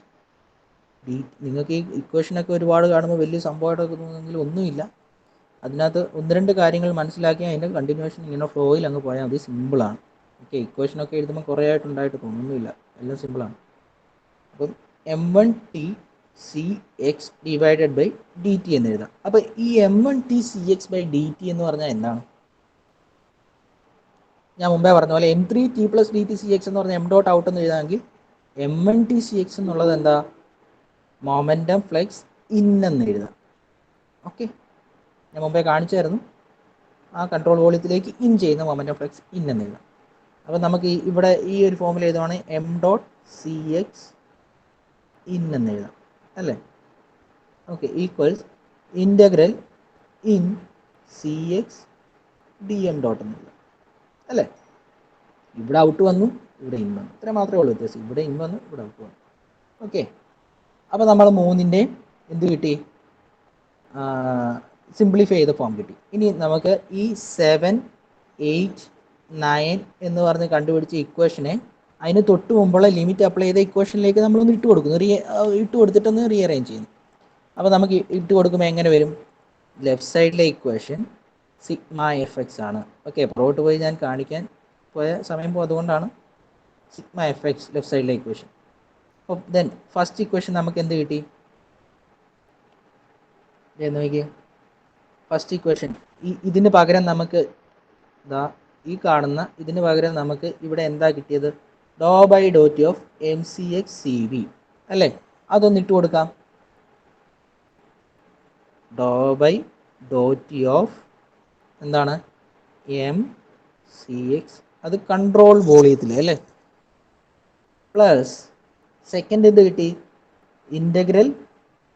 ഡി, നിങ്ങൾക്ക് ഈ ഇക്വേഷനൊക്കെ ഒരുപാട് കാണുമ്പോൾ വലിയ സംഭവമായിട്ടൊക്കെ തോന്നുന്നെങ്കിൽ ഒന്നുമില്ല. അതിനകത്ത് 1-2 കാര്യങ്ങൾ മനസ്സിലാക്കി അതിൻ്റെ കണ്ടിന്യൂവേഷൻ ഇങ്ങനെ ഫ്ലോയിൽ അങ്ങ് പോയാൽ മതി. സിമ്പിളാണ്. ഓക്കെ, ഇക്വേഷനൊക്കെ എഴുതുമ്പോൾ കുറേ ആയിട്ടുണ്ടായിട്ട് തോന്നുന്നില്ല, എല്ലാം സിമ്പിളാണ്. അപ്പം M one T C X divided by D T എന്ന് എഴുതാം. അപ്പോൾ ഈ M one T C X by D T എന്ന് പറഞ്ഞാൽ എന്താണ്? ഞാൻ മുമ്പേ പറഞ്ഞ പോലെ M three T plus D T C X എന്ന് പറഞ്ഞാൽ എം ഡോട്ട് ഔട്ട് എന്ന് എഴുതാമെങ്കിൽ M one T C X എന്നുള്ളത് എന്താ? മൊമെൻ്റം ഫ്ലെക്സ് ഇൻ എന്ന് എഴുതാം. ഓക്കെ, ഞാൻ മുമ്പേ കാണിച്ചായിരുന്നു. ആ കൺട്രോൾ വോളിയത്തിലേക്ക് ഇൻ ചെയ്യുന്ന മൊമെൻ്റം ഫ്ലെക്സ് ഇൻ എന്ന് എഴുതാം. അപ്പോൾ നമുക്ക് ഇവിടെ ഈ ഒരു ഫോമിൽ എഴുതുവാണെങ്കിൽ M dot C X in എന്ന് എഴുതാം അല്ലേ? Okay, equals integral in C X D M dot എന്ന് എഴുതാം അല്ലേ? ഇവിടെ ഔട്ട് വന്നു, ഇവിടെ ഇൻ വന്നു. ഇത്ര മാത്രമേ ഉള്ളൂ വ്യത്യാസം. ഇവിടെ ഇൻ വന്നു, ഇവിടെ ഔട്ട് വന്നു. ഓക്കെ, അപ്പോൾ നമ്മൾ 3-ൻ്റെയും എന്ത് കിട്ടി? സിംപ്ലിഫൈ ചെയ്ത ഫോം കിട്ടി. ഇനി നമുക്ക് ഈ 7, 8, 9 എന്ന് പറഞ്ഞ് കണ്ടുപിടിച്ച ഇക്വേഷനെ അതിന് തൊട്ട് മുമ്പുള്ള ലിമിറ്റ് അപ്ലൈ ചെയ്ത ഇക്വേഷനിലേക്ക് നമ്മളൊന്ന് ഇട്ട് കൊടുക്കുന്നു. ഇട്ട് കൊടുത്തിട്ടൊന്ന് റീഅറേഞ്ച് ചെയ്യുന്നു. അപ്പോൾ നമുക്ക് ഇട്ട് കൊടുക്കുമ്പോൾ എങ്ങനെ വരും? ലെഫ്റ്റ് സൈഡിലെ ഇക്വേഷൻ സിഗ്മ എഫ് എക്സ് ആണ്. ഓക്കെ, പുറകോട്ട് പോയി ഞാൻ കാണിക്കാൻ പോയ സമയം അതുകൊണ്ടാണ്. സിഗ്മ എഫ് എക്സ് ലെഫ്റ്റ് സൈഡിലെ ഇക്വേഷൻ. അപ്പോൾ ദെൻ ഫസ്റ്റ് ഇക്വേഷൻ നമുക്ക് എന്ത് കിട്ടി? നോക്കിയേ, ഫസ്റ്റ് ഇക്വേഷൻ ഇതിന് പകരം നമുക്ക് ഈ കാണുന്ന ഇതിന് പകരം നമുക്ക് ഇവിടെ എന്താ കിട്ടിയത്? Doh by Dr T of M C X C V അല്ലേ? അതൊന്ന് ഇട്ട് കൊടുക്കാം. Doh by Dr T of എന്താണ്? എം സി എക്സ്, അത് കൺട്രോൾ വോളിയത്തിൽ അല്ലേ? പ്ലസ് സെക്കൻഡ് എന്ത് കിട്ടി? Integral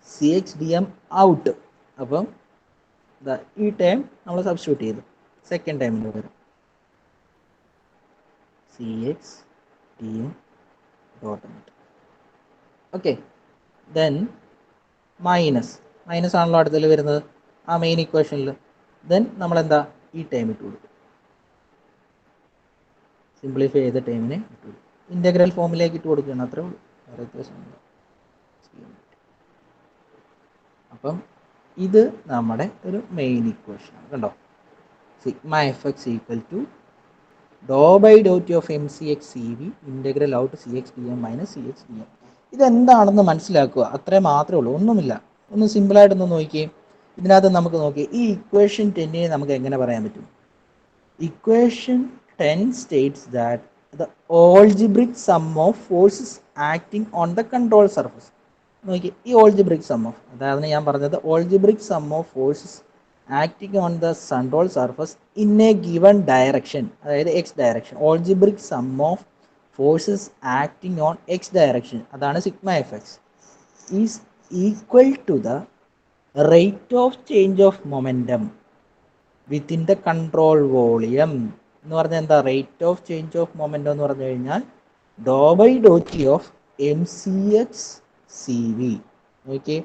C X D M out. അപ്പം ഈ ടൈം നമ്മൾ സബ്സ്റ്റിറ്റ്യൂട്ട് ചെയ്തു. സെക്കൻഡ് ടൈമിൻ്റെ പകരം C X D M dot. Okay, then minus ആണല്ലോ അടുത്തതിൽ വരുന്നത് ആ മെയിൻ ഇക്വേഷനിൽ. ദെൻ നമ്മളെന്താ? ഈ ടൈം ഇട്ട് കൊടുക്കും. സിംപ്ലിഫൈ ചെയ്ത ടൈമിനെ ഇട്ട് കൊടുക്കും. ഇൻ്റഗ്രൽ ഫോമിലേക്ക് ഇട്ട് കൊടുക്കുകയാണ്. അത്രേ ഉള്ളൂ, വേറെ വ്യത്യാസമില്ല. അപ്പം ഇത് നമ്മുടെ ഒരു മെയിൻ ഇക്വേഷനാണ്. കണ്ടോ? Sigma F X equal to Dr by Dr T of M C X C V integral out C X D M minus C X D M. ഇതെന്താണെന്ന് മനസ്സിലാക്കുക, അത്രേ മാത്രമേ ഉള്ളൂ, ഒന്നുമില്ല. ഒന്ന് സിമ്പിളായിട്ടൊന്ന് നോക്കിയേ. ഇതിനകത്ത് നമുക്ക് നോക്കിയേ, ഈ ഇക്വേഷൻ 10 നമുക്ക് എങ്ങനെ പറയാൻ പറ്റും? Equation 10 states that the algebraic sum of forces acting on the control surface. നോക്കി, ഈ ഓൾജിബ്രിക് സം ഓഫ്, അതായത് ഞാൻ പറഞ്ഞത് algebraic sum of forces acting on the control surface in a given direction, അതായത് X direction. Algebraic sum of forces acting on X direction, അതാണ് sigma F X, is equal to the rate of change of momentum within the control volume. എന്ന് പറഞ്ഞാൽ എന്താ? Rate of change of momentum എന്ന് പറഞ്ഞു കഴിഞ്ഞാൽ doh by Dr T of M C X C V. നോക്കിയേ,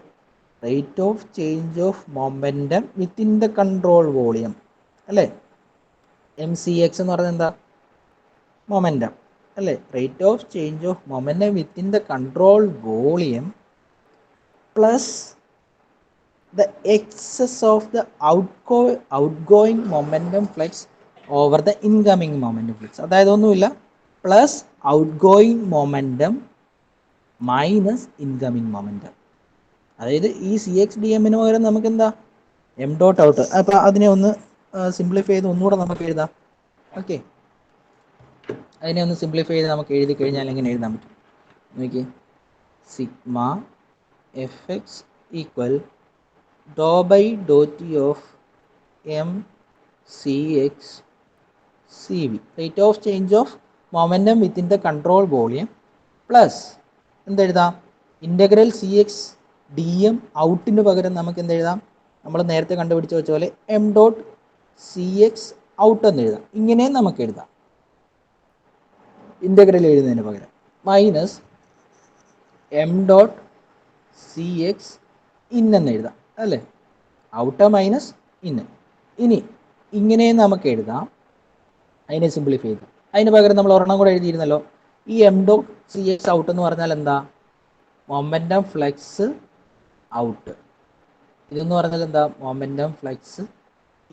rate of change of momentum within the control volume അല്ലേ? M C X എന്ന് പറഞ്ഞാൽ എന്താ? മൊമെൻറ്റം അല്ലേ? Rate of change of momentum within the control volume plus the excess of the outgoing momentum flux over the incoming momentum flux. അതായത് ഒന്നുമില്ല, plus outgoing momentum minus incoming momentum. അതായത് ഈ C X D എമ്മിന് പകരം നമുക്ക് എന്താ? M dot out. അപ്പോൾ അതിനെ ഒന്ന് സിംപ്ലിഫൈ ചെയ്ത് ഒന്നുകൂടെ നമുക്ക് എഴുതാം. ഓക്കെ, അതിനെ ഒന്ന് സിംപ്ലിഫൈ ചെയ്ത് നമുക്ക് എഴുതി കഴിഞ്ഞാൽ എങ്ങനെ എഴുതാൻ പറ്റും നോക്കി. Sigma F X equal doh by Dr T of M C X C V, rate of change of momentum within the control volume, plus എന്തെഴുതാം, integral C X D M ഔട്ടിന് പകരം നമുക്ക് എന്തെഴുതാം, നമ്മൾ നേരത്തെ കണ്ടുപിടിച്ച് വെച്ച പോലെ M dot C X out എന്ന് എഴുതാം. ഇങ്ങനെയും നമുക്ക് എഴുതാം ഇൻ്റഗ്രൽ എഴുതുന്നതിന് പകരം, minus M dot C X in എന്ന് എഴുതാം അല്ലേ, ഔട്ട് മൈനസ് ഇന്ന്. ഇനി ഇങ്ങനെയും നമുക്ക് എഴുതാം, അതിനെ സിംപ്ലിഫൈ ചെയ്തു. അതിന് പകരം നമ്മൾ ഒരെണ്ണം കൂടെ എഴുതിയിരുന്നല്ലോ, ഈ M dot C X out എന്ന് പറഞ്ഞാൽ എന്താ, മൊമെൻറ്റം ഫ്ലെക്സ് ഔട്ട്. ഇതെന്ന് പറഞ്ഞാൽ എന്താ, മൊമെൻറ്റം ഫ്ലെക്സ്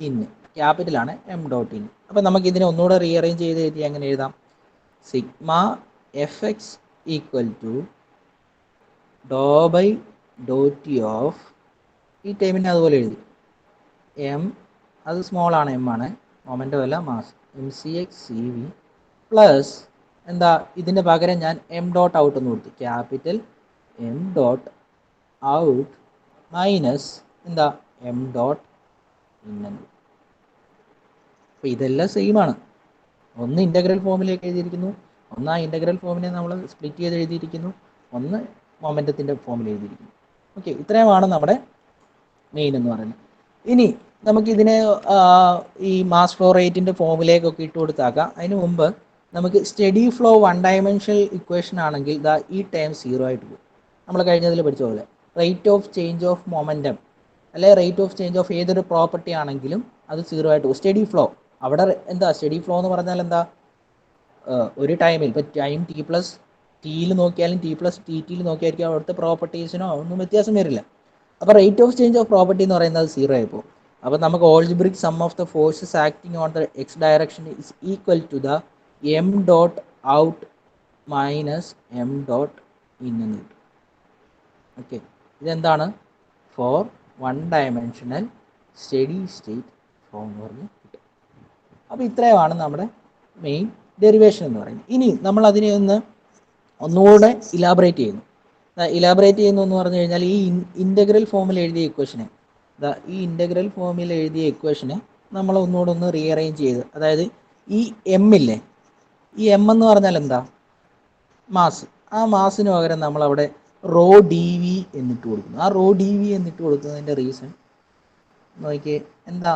ഇൻ, ക്യാപിറ്റലാണ് എം ഡോട്ട് ഇൻ. അപ്പം നമുക്ക് ഇതിനെ ഒന്നുകൂടെ റീഅറേഞ്ച് ചെയ്ത് എഴുതി അങ്ങനെ എഴുതാം, sigma F X equal to Dr by Dr T of, ഈ ടൈമിനെ അതുപോലെ എഴുതി, എം അത് സ്മോൾ ആണ്, എം ആണ് മൊമെൻറ്റം അല്ല mass, M C X C V plus എന്താ, ഇതിൻ്റെ പകരം ഞാൻ എം ഡോട്ട് ഔട്ട് എന്ന് കൊടുത്തു, capital M dot out minus എന്താ, എം ഡോട്ട് ഇൻ. അപ്പോൾ ഇതെല്ലാം സെയിം ആണ്, ഒന്ന് ഇൻ്റഗ്രൽ ഫോമിലേക്ക് എഴുതിയിരിക്കുന്നു, ഒന്ന് ആ ഇൻ്റഗ്രൽ ഫോമിനെ നമ്മൾ സ്പ്ലിറ്റ് ചെയ്ത് എഴുതിയിരിക്കുന്നു, ഒന്ന് മൊമെൻറ്റത്തിൻ്റെ ഫോമിൽ എഴുതിയിരിക്കുന്നു. ഓക്കെ, ഇത്രയുമാണ് നമ്മുടെ മെയിൻ എന്ന് പറയുന്നത്. ഇനി നമുക്കിതിനെ ഈ മാസ് ഫ്ലോ റേറ്റിൻ്റെ ഫോമിലേക്കൊക്കെ ഇട്ട് കൊടുത്താക്കാം. അതിന് മുമ്പ് നമുക്ക് study flow one dimensional equation ആണെങ്കിൽ ഇതാ ഈ ടൈം 0 ആയിട്ട് പോകും. നമ്മൾ കഴിഞ്ഞതിൽ പഠിച്ച പോലെ rate of change of momentum അല്ലെ റേറ്റ് ഓഫ് ചേഞ്ച് ഓഫ് ഏതൊരു പ്രോപ്പർട്ടി ആണെങ്കിലും അത് 0 ആയിട്ട് പോകും. സ്റ്റഡി ഫ്ലോ അവിടെ എന്താ, സ്റ്റഡി ഫ്ലോ എന്ന് പറഞ്ഞാൽ എന്താ, ഒരു ടൈമിൽ ഇപ്പോൾ ടൈം ടി പ്ലസ് ടിയിൽ നോക്കിയാലും ടി പ്ലസ് ടി ടിയിൽ നോക്കിയായിരിക്കും അവിടുത്തെ പ്രോപ്പർട്ടീസിനോ ഒന്നും വ്യത്യാസം വരില്ല. അപ്പോൾ rate of change of property എന്ന് പറയുന്നത് 0 ആയി പോകും. അപ്പോൾ നമുക്ക് algebraic sum of the forces acting on the X direction is equal to the M dot out minus M dot in എന്ന് കിട്ടും. ഓക്കെ, ഇതെന്താണ്, for one dimensional study state form എന്ന് പറഞ്ഞ് കിട്ടും. അപ്പോൾ ഇത്രയുമാണ് നമ്മുടെ മെയിൻ ഡെറിവേഷൻ എന്ന് പറയുന്നത്. ഇനി നമ്മൾ അതിനെ ഒന്നുകൂടെ ഇലാബറേറ്റ് ചെയ്യുന്നു. ഇലാബറേറ്റ് ചെയ്യുന്നു എന്ന് പറഞ്ഞു കഴിഞ്ഞാൽ ഈ ഇൻ്റഗ്രൽ ഫോമിൽ എഴുതിയ ഇക്വേഷനെ, ഈ ഇൻ്റഗ്രൽ ഫോമിൽ എഴുതിയ ഇക്വേഷനെ നമ്മൾ ഒന്നുകൂടെ ഒന്ന് റീഅറേഞ്ച് ചെയ്ത്, അതായത് ഈ എം ഇല്ലേ, ഈ എം എന്ന് പറഞ്ഞാൽ എന്താ, മാസ്. ആ മാസിന് പകരം നമ്മളവിടെ റോ ഡി വി എന്നിട്ട് കൊടുക്കുന്നു. ആ റോ ഡി വി എന്നിട്ട് കൊടുക്കുന്നതിൻ്റെ റീസൺ നോക്കിയേ, എന്താ,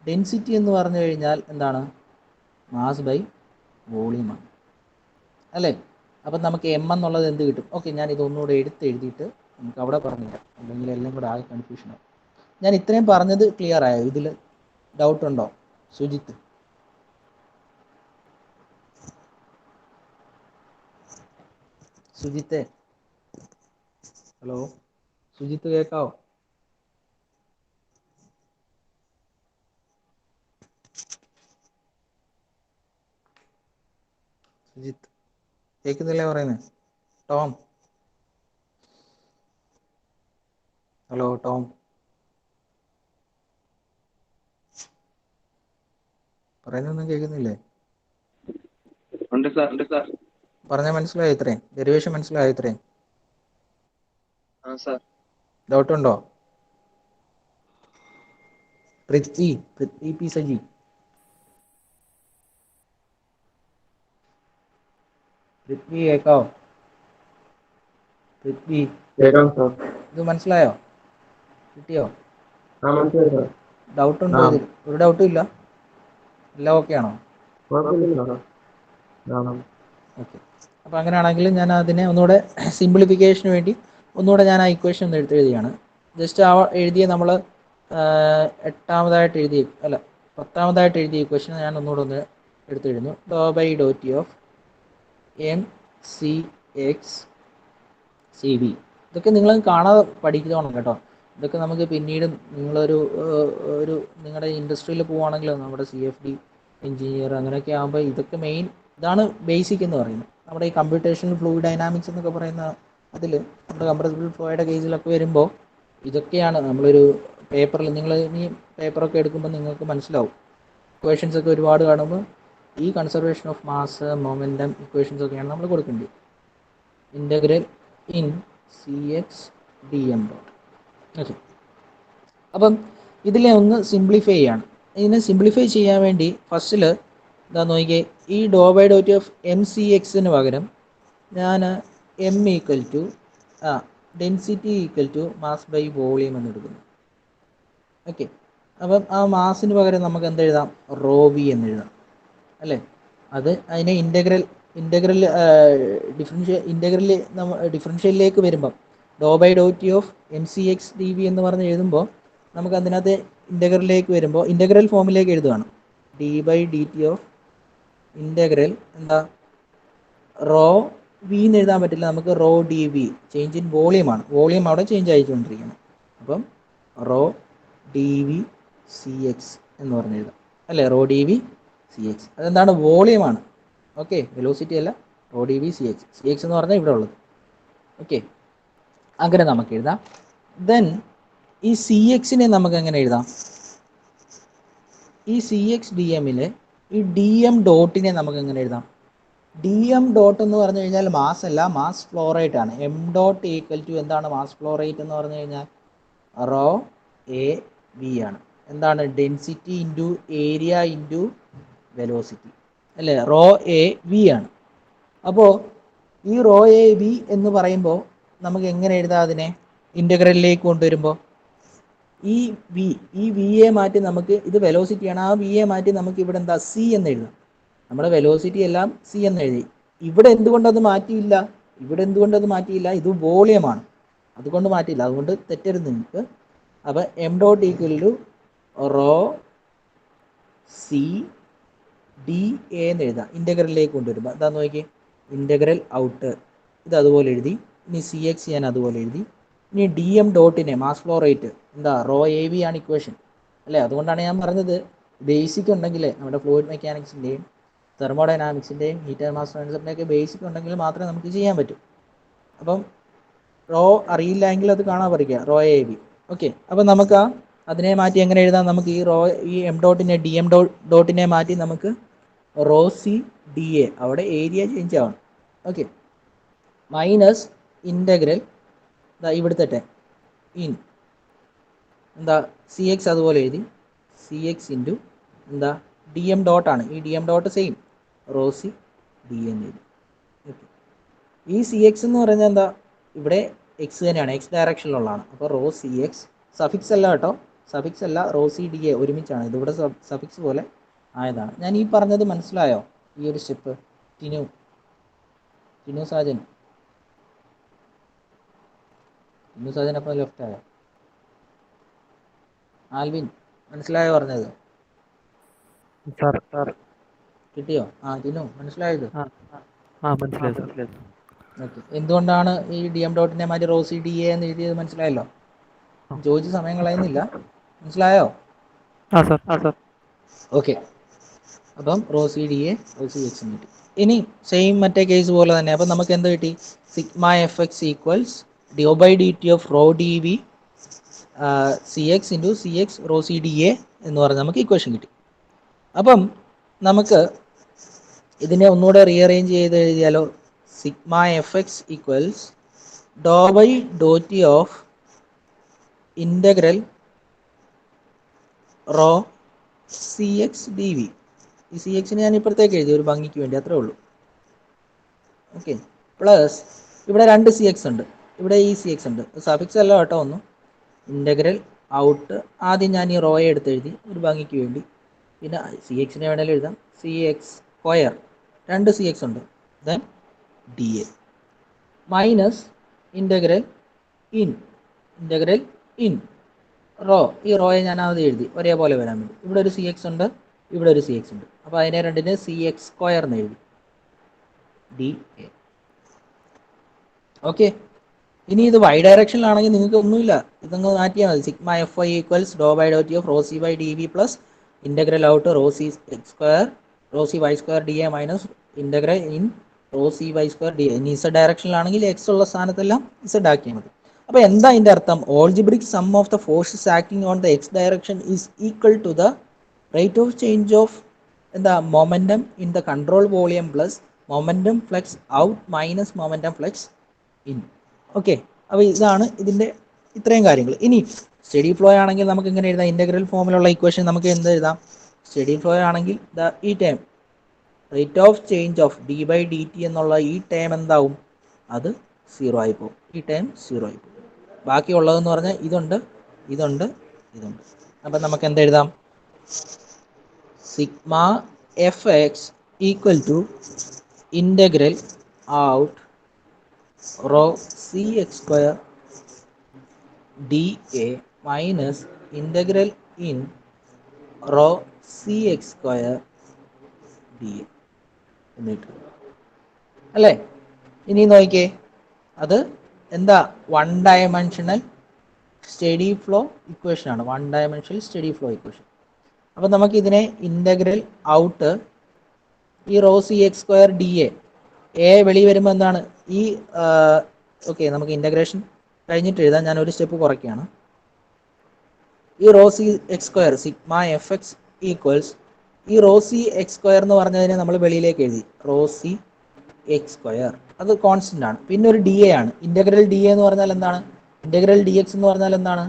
ഡെൻസിറ്റി എന്ന് പറഞ്ഞു കഴിഞ്ഞാൽ എന്താണ്, മാസ് ബൈ വോളിയമാണ് അല്ലേ. അപ്പം നമുക്ക് എം എന്നുള്ളത് എന്ത് കിട്ടും. ഓക്കെ, ഞാൻ ഇതൊന്നുകൂടെ എഴുതിയിട്ട് നമുക്ക് അവിടെ പറഞ്ഞുതരാം, അല്ലെങ്കിൽ എല്ലാം കൂടെ ആകെ കൺഫ്യൂഷനാണ്. ഞാൻ ഇത്രയും പറഞ്ഞത് ക്ലിയർ ആയോ, ഇതിൽ ഡൗട്ട് ഉണ്ടോ സുജിത്ത്? സുജിത്തെ, ഹലോ സുജിത്ത്, കേൾക്കാവോ? സുജിത്ത് കേൾക്കുന്നില്ലേ പറയുന്നത്? ടോം, ഹലോ ടോം, പറയുന്നൊന്നും കേൾക്കുന്നില്ലേ? ഉണ്ട് സാർ, ഉണ്ട് സാർ. പറഞ്ഞാൽ മനസ്സിലായോ ഇത്രയും? ഡെറിവേഷൻ മനസ്സിലായോ ഇത്രയും? ആ സാർ. ഡൗട്ട് ഉണ്ടോ? പൃഥ്വി പി സജി, പൃഥ്വി കേൾക്കാവോ? പൃഥ്വി, കേൾക്കാം സാർ. ഇത് മനസ്സിലായോ? കിട്ടിയോ? ആ മനസ്സിലായി സാർ. ഡൗട്ട് ഉണ്ടോ ഇതിൽ? ഒരു ഡൗട്ടും ഇല്ല, എല്ലാം ഓക്കെ ആണോ? കുഴപ്പമില്ല സാർ. ഓക്കെ, അപ്പോൾ അങ്ങനെയാണെങ്കിൽ ഞാൻ അതിനെ ഒന്നുകൂടെ സിംപ്ലിഫിക്കേഷന് വേണ്ടി ഒന്നുകൂടെ ഞാൻ ആ ഇക്വേഷൻ ഒന്ന് എഴുതുകയാണ്. ജസ്റ്റ് ആ എഴുതിയ നമ്മൾ 8ാമതായിട്ട് എഴുതി, അല്ല 10ാമതായിട്ട് എഴുതിയ ഇക്വേഷൻ ഞാൻ ഒന്നുകൂടെ ഒന്ന് എടുത്തെഴുതുന്നു. Doh by Dr T of M C X C B. ഇതൊക്കെ നിങ്ങൾ കാണാതെ പഠിക്കണം കേട്ടോ. ഇതൊക്കെ നമുക്ക് പിന്നീട് നിങ്ങളൊരു നിങ്ങളുടെ ഇൻഡസ്ട്രിയിൽ പോവുകയാണെങ്കിലോ, നമ്മുടെ CFD എഞ്ചിനീയർ അങ്ങനെയൊക്കെ ആകുമ്പോൾ ഇതൊക്കെ മെയിൻ, ഇതാണ് ബേസിക് എന്ന് പറയുന്നത്. നമ്മുടെ ഈ കമ്പ്യൂട്ടേഷണൽ ഫ്ലൂയിഡ് ഡൈനാമിക്സ് എന്നൊക്കെ പറയുന്ന അതിൽ നമ്മുടെ കംപ്രസിബിൾ ഫ്ലോയുടെ കേസിലൊക്കെ വരുമ്പോൾ ഇതൊക്കെയാണ് നമ്മളൊരു പേപ്പറിൽ നിങ്ങൾ ഇനി പേപ്പറൊക്കെ എടുക്കുമ്പോൾ നിങ്ങൾക്ക് മനസ്സിലാവും. ഇക്വേഷൻസ് ഒക്കെ ഒരുപാട് കാണുമ്പോൾ ഈ conservation of mass, momentum equations ഒക്കെയാണ് നമ്മൾ കൊടുക്കേണ്ടത്. Integral in C X D M dot. Okay, അപ്പം ഇതിലെ ഒന്ന് സിംപ്ലിഫൈ ചെയ്യാണ്. ഇതിനെ സിംപ്ലിഫൈ ചെയ്യാൻ വേണ്ടി ഫസ്റ്റിൽ എന്താ നോക്കിയേ, ഈ doh by dot of M C എക്സിന് പകരം ഞാൻ M equal to density equal to mass by volume എന്ന് എടുക്കുന്നു. ഓക്കെ, അപ്പം ആ മാസിന് പകരം നമുക്ക് എന്ത് എഴുതാം, റോ വി എന്ന് എഴുതാം അല്ലേ. അത് അതിനെ ഡിഫറൻഷ്യലിലേക്ക് വരുമ്പം doh by dot of M C X D V എന്ന് പറഞ്ഞ് എഴുതുമ്പോൾ നമുക്ക് അതിനകത്ത് ഇൻ്റഗ്രലിലേക്ക് വരുമ്പോൾ ഇൻ്റഗ്രൽ ഫോമിലേക്ക് എഴുതുകയാണ്. D by D T of integral എന്താ, റോ വി എന്ന് എഴുതാൻ പറ്റില്ല, നമുക്ക് rho D v, change in വോളിയമാണ്. വോളിയം അവിടെ ചേഞ്ച് ആയിക്കൊണ്ടിരിക്കണം. അപ്പം rho D V C X എന്ന് പറഞ്ഞ് എഴുതാം അല്ലേ. Rho D V C x അതെന്താണ്, വോളിയമാണ്. ഓക്കെ, വെലോസിറ്റി അല്ല, rho D V C X. C X എന്ന് പറഞ്ഞാൽ ഇവിടെ ഉള്ളത്. ഓക്കെ, അങ്ങനെ നമുക്ക് എഴുതാം. ദെൻ ഈ സി എക്സിനെ നമുക്ക് എങ്ങനെ എഴുതാം, ഈ സി എക്സ് ഡി എമ്മിലെ ഈ ഡി എം ഡോട്ടിനെ നമുക്ക് എങ്ങനെ എഴുതാം. ഡി എം ഡോട്ട് എന്ന് പറഞ്ഞു കഴിഞ്ഞാൽ മാസ് അല്ല, മാസ് ഫ്ലോ റേറ്റ് ആണ്. എം ഡോട്ട് ഈക്വൽ ടു എന്താണ്, മാസ് ഫ്ലോ റേറ്റ് എന്ന് പറഞ്ഞു കഴിഞ്ഞാൽ റോ എ വി ആണ്. എന്താണ്, density into area into velocity അല്ലേ. റോ എ വി ആണ്. അപ്പോൾ ഈ റോ എ വി എന്ന് പറയുമ്പോൾ നമുക്ക് എങ്ങനെ എഴുതാം അതിനെ ഇൻ്റഗ്രലിലേക്ക് കൊണ്ടുവരുമ്പോൾ, ഈ വിയെ മാറ്റി നമുക്ക്, ഇത് വെലോസിറ്റിയാണ്, ആ വിയെ മാറ്റി നമുക്ക് ഇവിടെ എന്താ സി എന്ന് എഴുതാം. നമ്മുടെ വെലോസിറ്റി എല്ലാം സി എന്ന് എഴുതി. ഇവിടെ എന്തുകൊണ്ടത് മാറ്റിയില്ല, ഇത് വോളിയമാണ്, അതുകൊണ്ട് മാറ്റിയില്ല, അതുകൊണ്ട് തെറ്റരുത് നിങ്ങൾക്ക്. അപ്പോൾ M dot equal to rho C D A എന്ന് എഴുതാം ഇൻ്റഗ്രലിലേക്ക് കൊണ്ടുവരുമ്പോൾ. എന്താ നോക്കിയേ, ഇൻ്റഗ്രൽ ഔട്ട് ഇത് അതുപോലെ എഴുതി. ഇനി സി എക്സ് ഞാൻ അതുപോലെ എഴുതി. ഇനി ഡി എം ഡോട്ടിനെ മാസ് ഫ്ലോ റേറ്റ് എന്താ, റോ എ വി ആണ് ഇക്വേഷൻ അല്ലേ. അതുകൊണ്ടാണ് ഞാൻ പറഞ്ഞത് ബേസിക് ഉണ്ടെങ്കിൽ നമ്മുടെ ഫ്ലൂയിഡ് മെക്കാനിക്സിൻ്റെയും തെർമോഡൈനാമിക്സിൻ്റെയും ഹീറ്റ് ആൻഡ് മാസ് ട്രാൻസ്ഫറിൻ്റെയൊക്കെ ബേസിക് ഉണ്ടെങ്കിൽ മാത്രമേ നമുക്ക് ചെയ്യാൻ പറ്റൂ. അപ്പം റോ അറിയില്ല എങ്കിൽ അത് കാണാൻ പഠിക്കുക, റോ എ വി. ഓക്കെ, അപ്പം നമുക്ക് അതിനെ മാറ്റി എങ്ങനെ എഴുതാം, നമുക്ക് ഈ എം ഡോട്ടിനെ ഡി എം ഡോട്ടിനെ മാറ്റി നമുക്ക് റോ സി ഡി എ, അവിടെ ഏരിയ ചേഞ്ച് ആവണം. ഓക്കെ, മൈനസ് ഇൻ്റഗ്രൽ ഇവിടുത്തെ ഇൻ എന്താ സി എക്സ് അതുപോലെ എഴുതി, സി എക്സ് ഇൻറ്റു എന്താ ഡി എം ഡോട്ടാണ്, ഈ D M dot same rho C D എന്ന് എഴുതി. ഓക്കെ, ഈ സി എക്സ് എന്ന് പറയുന്നത് എന്താ, ഇവിടെ എക്സ് തന്നെയാണ്, എക്സ് ഡയറക്ഷനിലുള്ളതാണ്. അപ്പോൾ റോ സി എക്സ് സഫിക്സ് അല്ല കേട്ടോ, സഫിക്സ് അല്ല, റോ സി ഡി എ ഒരുമിച്ചാണ്, ഇതിവിടെ സഫിക്സ് പോലെ ആയതാണ്. ഞാൻ ഈ പറഞ്ഞത് മനസ്സിലായോ, ഈ ഒരു സ്റ്റെപ്പ്. ടിനു സാജൻ അപ്പം ലെഫ്റ്റ് ആയോ, ആൽവിൻ മനസ്സിലായോ പറഞ്ഞത്, കിട്ടിയോ? ടിനു മനസ്സിലായത്? മനസ്സിലായി. ഓക്കെ, എന്തുകൊണ്ടാണ് ഈ ഡി എം ഡോട്ടിനെ മാറ്റി റോ സി ഡി എ എന്ന് എഴുതിയത് മനസ്സിലായല്ലോ. ചോദിച്ച സമയം കളയുന്നില്ല, മനസ്സിലായോ? ഓക്കെ, അപ്പം rho C D A rho C X എന്ന് കിട്ടി. ഇനി സെയിം മറ്റേ കേസ് പോലെ തന്നെ, അപ്പം നമുക്ക് എന്ത് കിട്ടി, sigma F X equals D O by D T of rho D V C X into C X rho C D A എന്ന് പറഞ്ഞ് നമുക്ക് ഇക്വേഷൻ കിട്ടി. അപ്പം നമുക്ക് ഇതിനെ ഒന്നുകൂടെ റീഅറേഞ്ച് ചെയ്ത് എഴുതിയാലോ, sigma F X equals Dr by Dr T of integral rho C X D v. ഈ സി എക്സിന് ഞാൻ ഇപ്പുറത്തേക്ക് എഴുതി ഒരു ഭംഗിക്ക് വേണ്ടി, അത്രേ ഉള്ളൂ. ഓക്കെ, പ്ലസ് ഇവിടെ രണ്ട് സി എക്സ് ഉണ്ട്, ഇവിടെ ഈ സി എക്സ് ഉണ്ട്, സഫിക്സ് അല്ല കേട്ടോ ഒന്നും. ഇൻ്റഗ്രൽ ഔട്ട്, ആദ്യം ഞാൻ ഈ റോയെ എടുത്ത് എഴുതി ഒരു ഭംഗിക്ക് വേണ്ടി, പിന്നെ സി എക്സിനെ വേണമെങ്കിലും എഴുതാം, സി എക്സ് സ്ക്വയർ, രണ്ട് സി എക്സ് ഉണ്ട്, then D A minus integral in rho, ഈ റോയെ ഞാൻ ആദ്യം എഴുതി ഒരേപോലെ വരാൻ വേണ്ടി. ഇവിടെ ഒരു സി എക്സ് ഉണ്ട്, ഇവിടെ ഒരു സി എക്സ് ഉണ്ട്, അപ്പോൾ അതിനെ രണ്ടിന് സി എക്സ് സ്ക്വയർ എന്ന് എഴുതി, ഡി എ. ഓക്കെ, ഇനി ഇത് വൈ ഡയറക്ഷനിലാണെങ്കിൽ നിങ്ങൾക്ക് ഒന്നുമില്ല, ഇതങ്ങ് മാറ്റിയാൽ മതി. Sigma F I equals Dr by Dr T of rho C by D V plus integral out rho C X square rho C Y square D A minus integral in rho C Y square D A. ഇനി Z ഡയറക്ഷനിലാണെങ്കിൽ X ഉള്ള സ്ഥാനത്തെല്ലാം Z ആക്കിയാൽ മതി. അപ്പോൾ എന്താ അതിൻ്റെ അർത്ഥം? Algebraic sum of the forces acting on the X direction is equal to the rate of change of എന്താ momentum in the control volume plus momentum flux out minus momentum flux in. Okay, അപ്പോൾ ഇതാണ് ഇതിൻ്റെ ഇത്രയും കാര്യങ്ങൾ. ഇനി study flow ആണെങ്കിൽ നമുക്ക് ഇങ്ങനെ എഴുതാം, ഇൻ്റഗ്രൽ ഫോമിലുള്ള ഇക്വേഷൻ നമുക്ക് എന്ത് എഴുതാം? സ്റ്റഡി ഫ്ലോ ആണെങ്കിൽ ഈ term rate of change of D by D T എന്നുള്ള ഈ ടേം എന്താവും? അത് 0 ആയി പോകും. ഈ ടേം 0 ആയി പോകും. ബാക്കിയുള്ളതെന്ന് പറഞ്ഞാൽ ഇതുണ്ട്, ഇതുണ്ട്, ഇതുണ്ട്. അപ്പം നമുക്ക് എന്തെഴുതാം? Sigma F X equal to integral out rho C X square D A minus integral in rho C X square D a എന്നിട്ട് അല്ലേ? ഇനി നോക്കിയേ, അത് എന്താ? 1 ഡയമെൻഷണൽ സ്റ്റഡി ഫ്ലോ ഇക്വേഷൻ ആണ്. 1 ഡയമെൻഷണൽ സ്റ്റഡി ഫ്ലോ ഇക്വേഷൻ. അപ്പോൾ നമുക്ക് ഇതിനെ ഇൻ്റഗ്രൽ ഔട്ട് ഈ rho C X square D A വെളി വരുമ്പോൾ എന്താണ് ഈ ഓക്കെ, നമുക്ക് ഇൻ്റഗ്രേഷൻ കഴിഞ്ഞിട്ട് എഴുതാം. ഞാൻ ഒരു സ്റ്റെപ്പ് കുറയ്ക്കുകയാണ്. ഈ rho C X square sigma F X equals ഈ റോ സി എക്സ് സ്ക്വയർ എന്ന് പറഞ്ഞതിനെ നമ്മൾ വെളിയിലേക്ക് എഴുതി റോ സി എക്സ് സ്ക്വയർ, അത് കോൺസ്റ്റന്റ് ആണ്. പിന്നെ ഒരു ഡി എ ആണ്. ഇൻ്റഗ്രൽ ഡി എ എന്ന് പറഞ്ഞാൽ എന്താണ്? ഇൻ്റഗ്രൽ ഡി എക്സ് എന്ന് പറഞ്ഞാൽ എന്താണ്?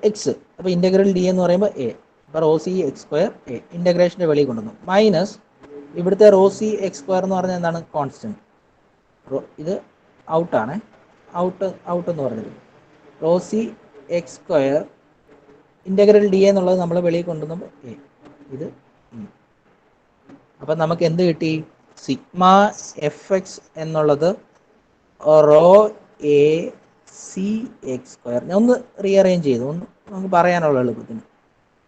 എക്സ്. അപ്പോൾ ഇൻ്റഗ്രൽ ഡി എന്ന് പറയുമ്പോൾ എ. അപ്പോൾ rho C X square a ഇൻ്റഗ്രേഷൻ്റെ വെളിയിൽ കൊണ്ടുവന്നു മൈനസ് ഇവിടുത്തെ റോ സി എക്സ് സ്ക്വയർ എന്ന് പറഞ്ഞാൽ എന്താണ്? കോൺസ്റ്റന്റ്. ഇത് ഔട്ടാണ്, ഔട്ട് എന്ന് പറഞ്ഞത് rho C X square integral D എന്നുള്ളത് നമ്മൾ വെളിയിൽ കൊണ്ടുവന്നു എ. ഇത് അപ്പം നമുക്ക് എന്ത് കിട്ടി? സിഗ്മ എഫ് എക്സ് എന്നുള്ളത് rho A C X square. ഞാൻ ഒന്ന് റീഅറേഞ്ച് ചെയ്തു, ഒന്ന് നമുക്ക് പറയാനുള്ള എളുപ്പത്തിന്.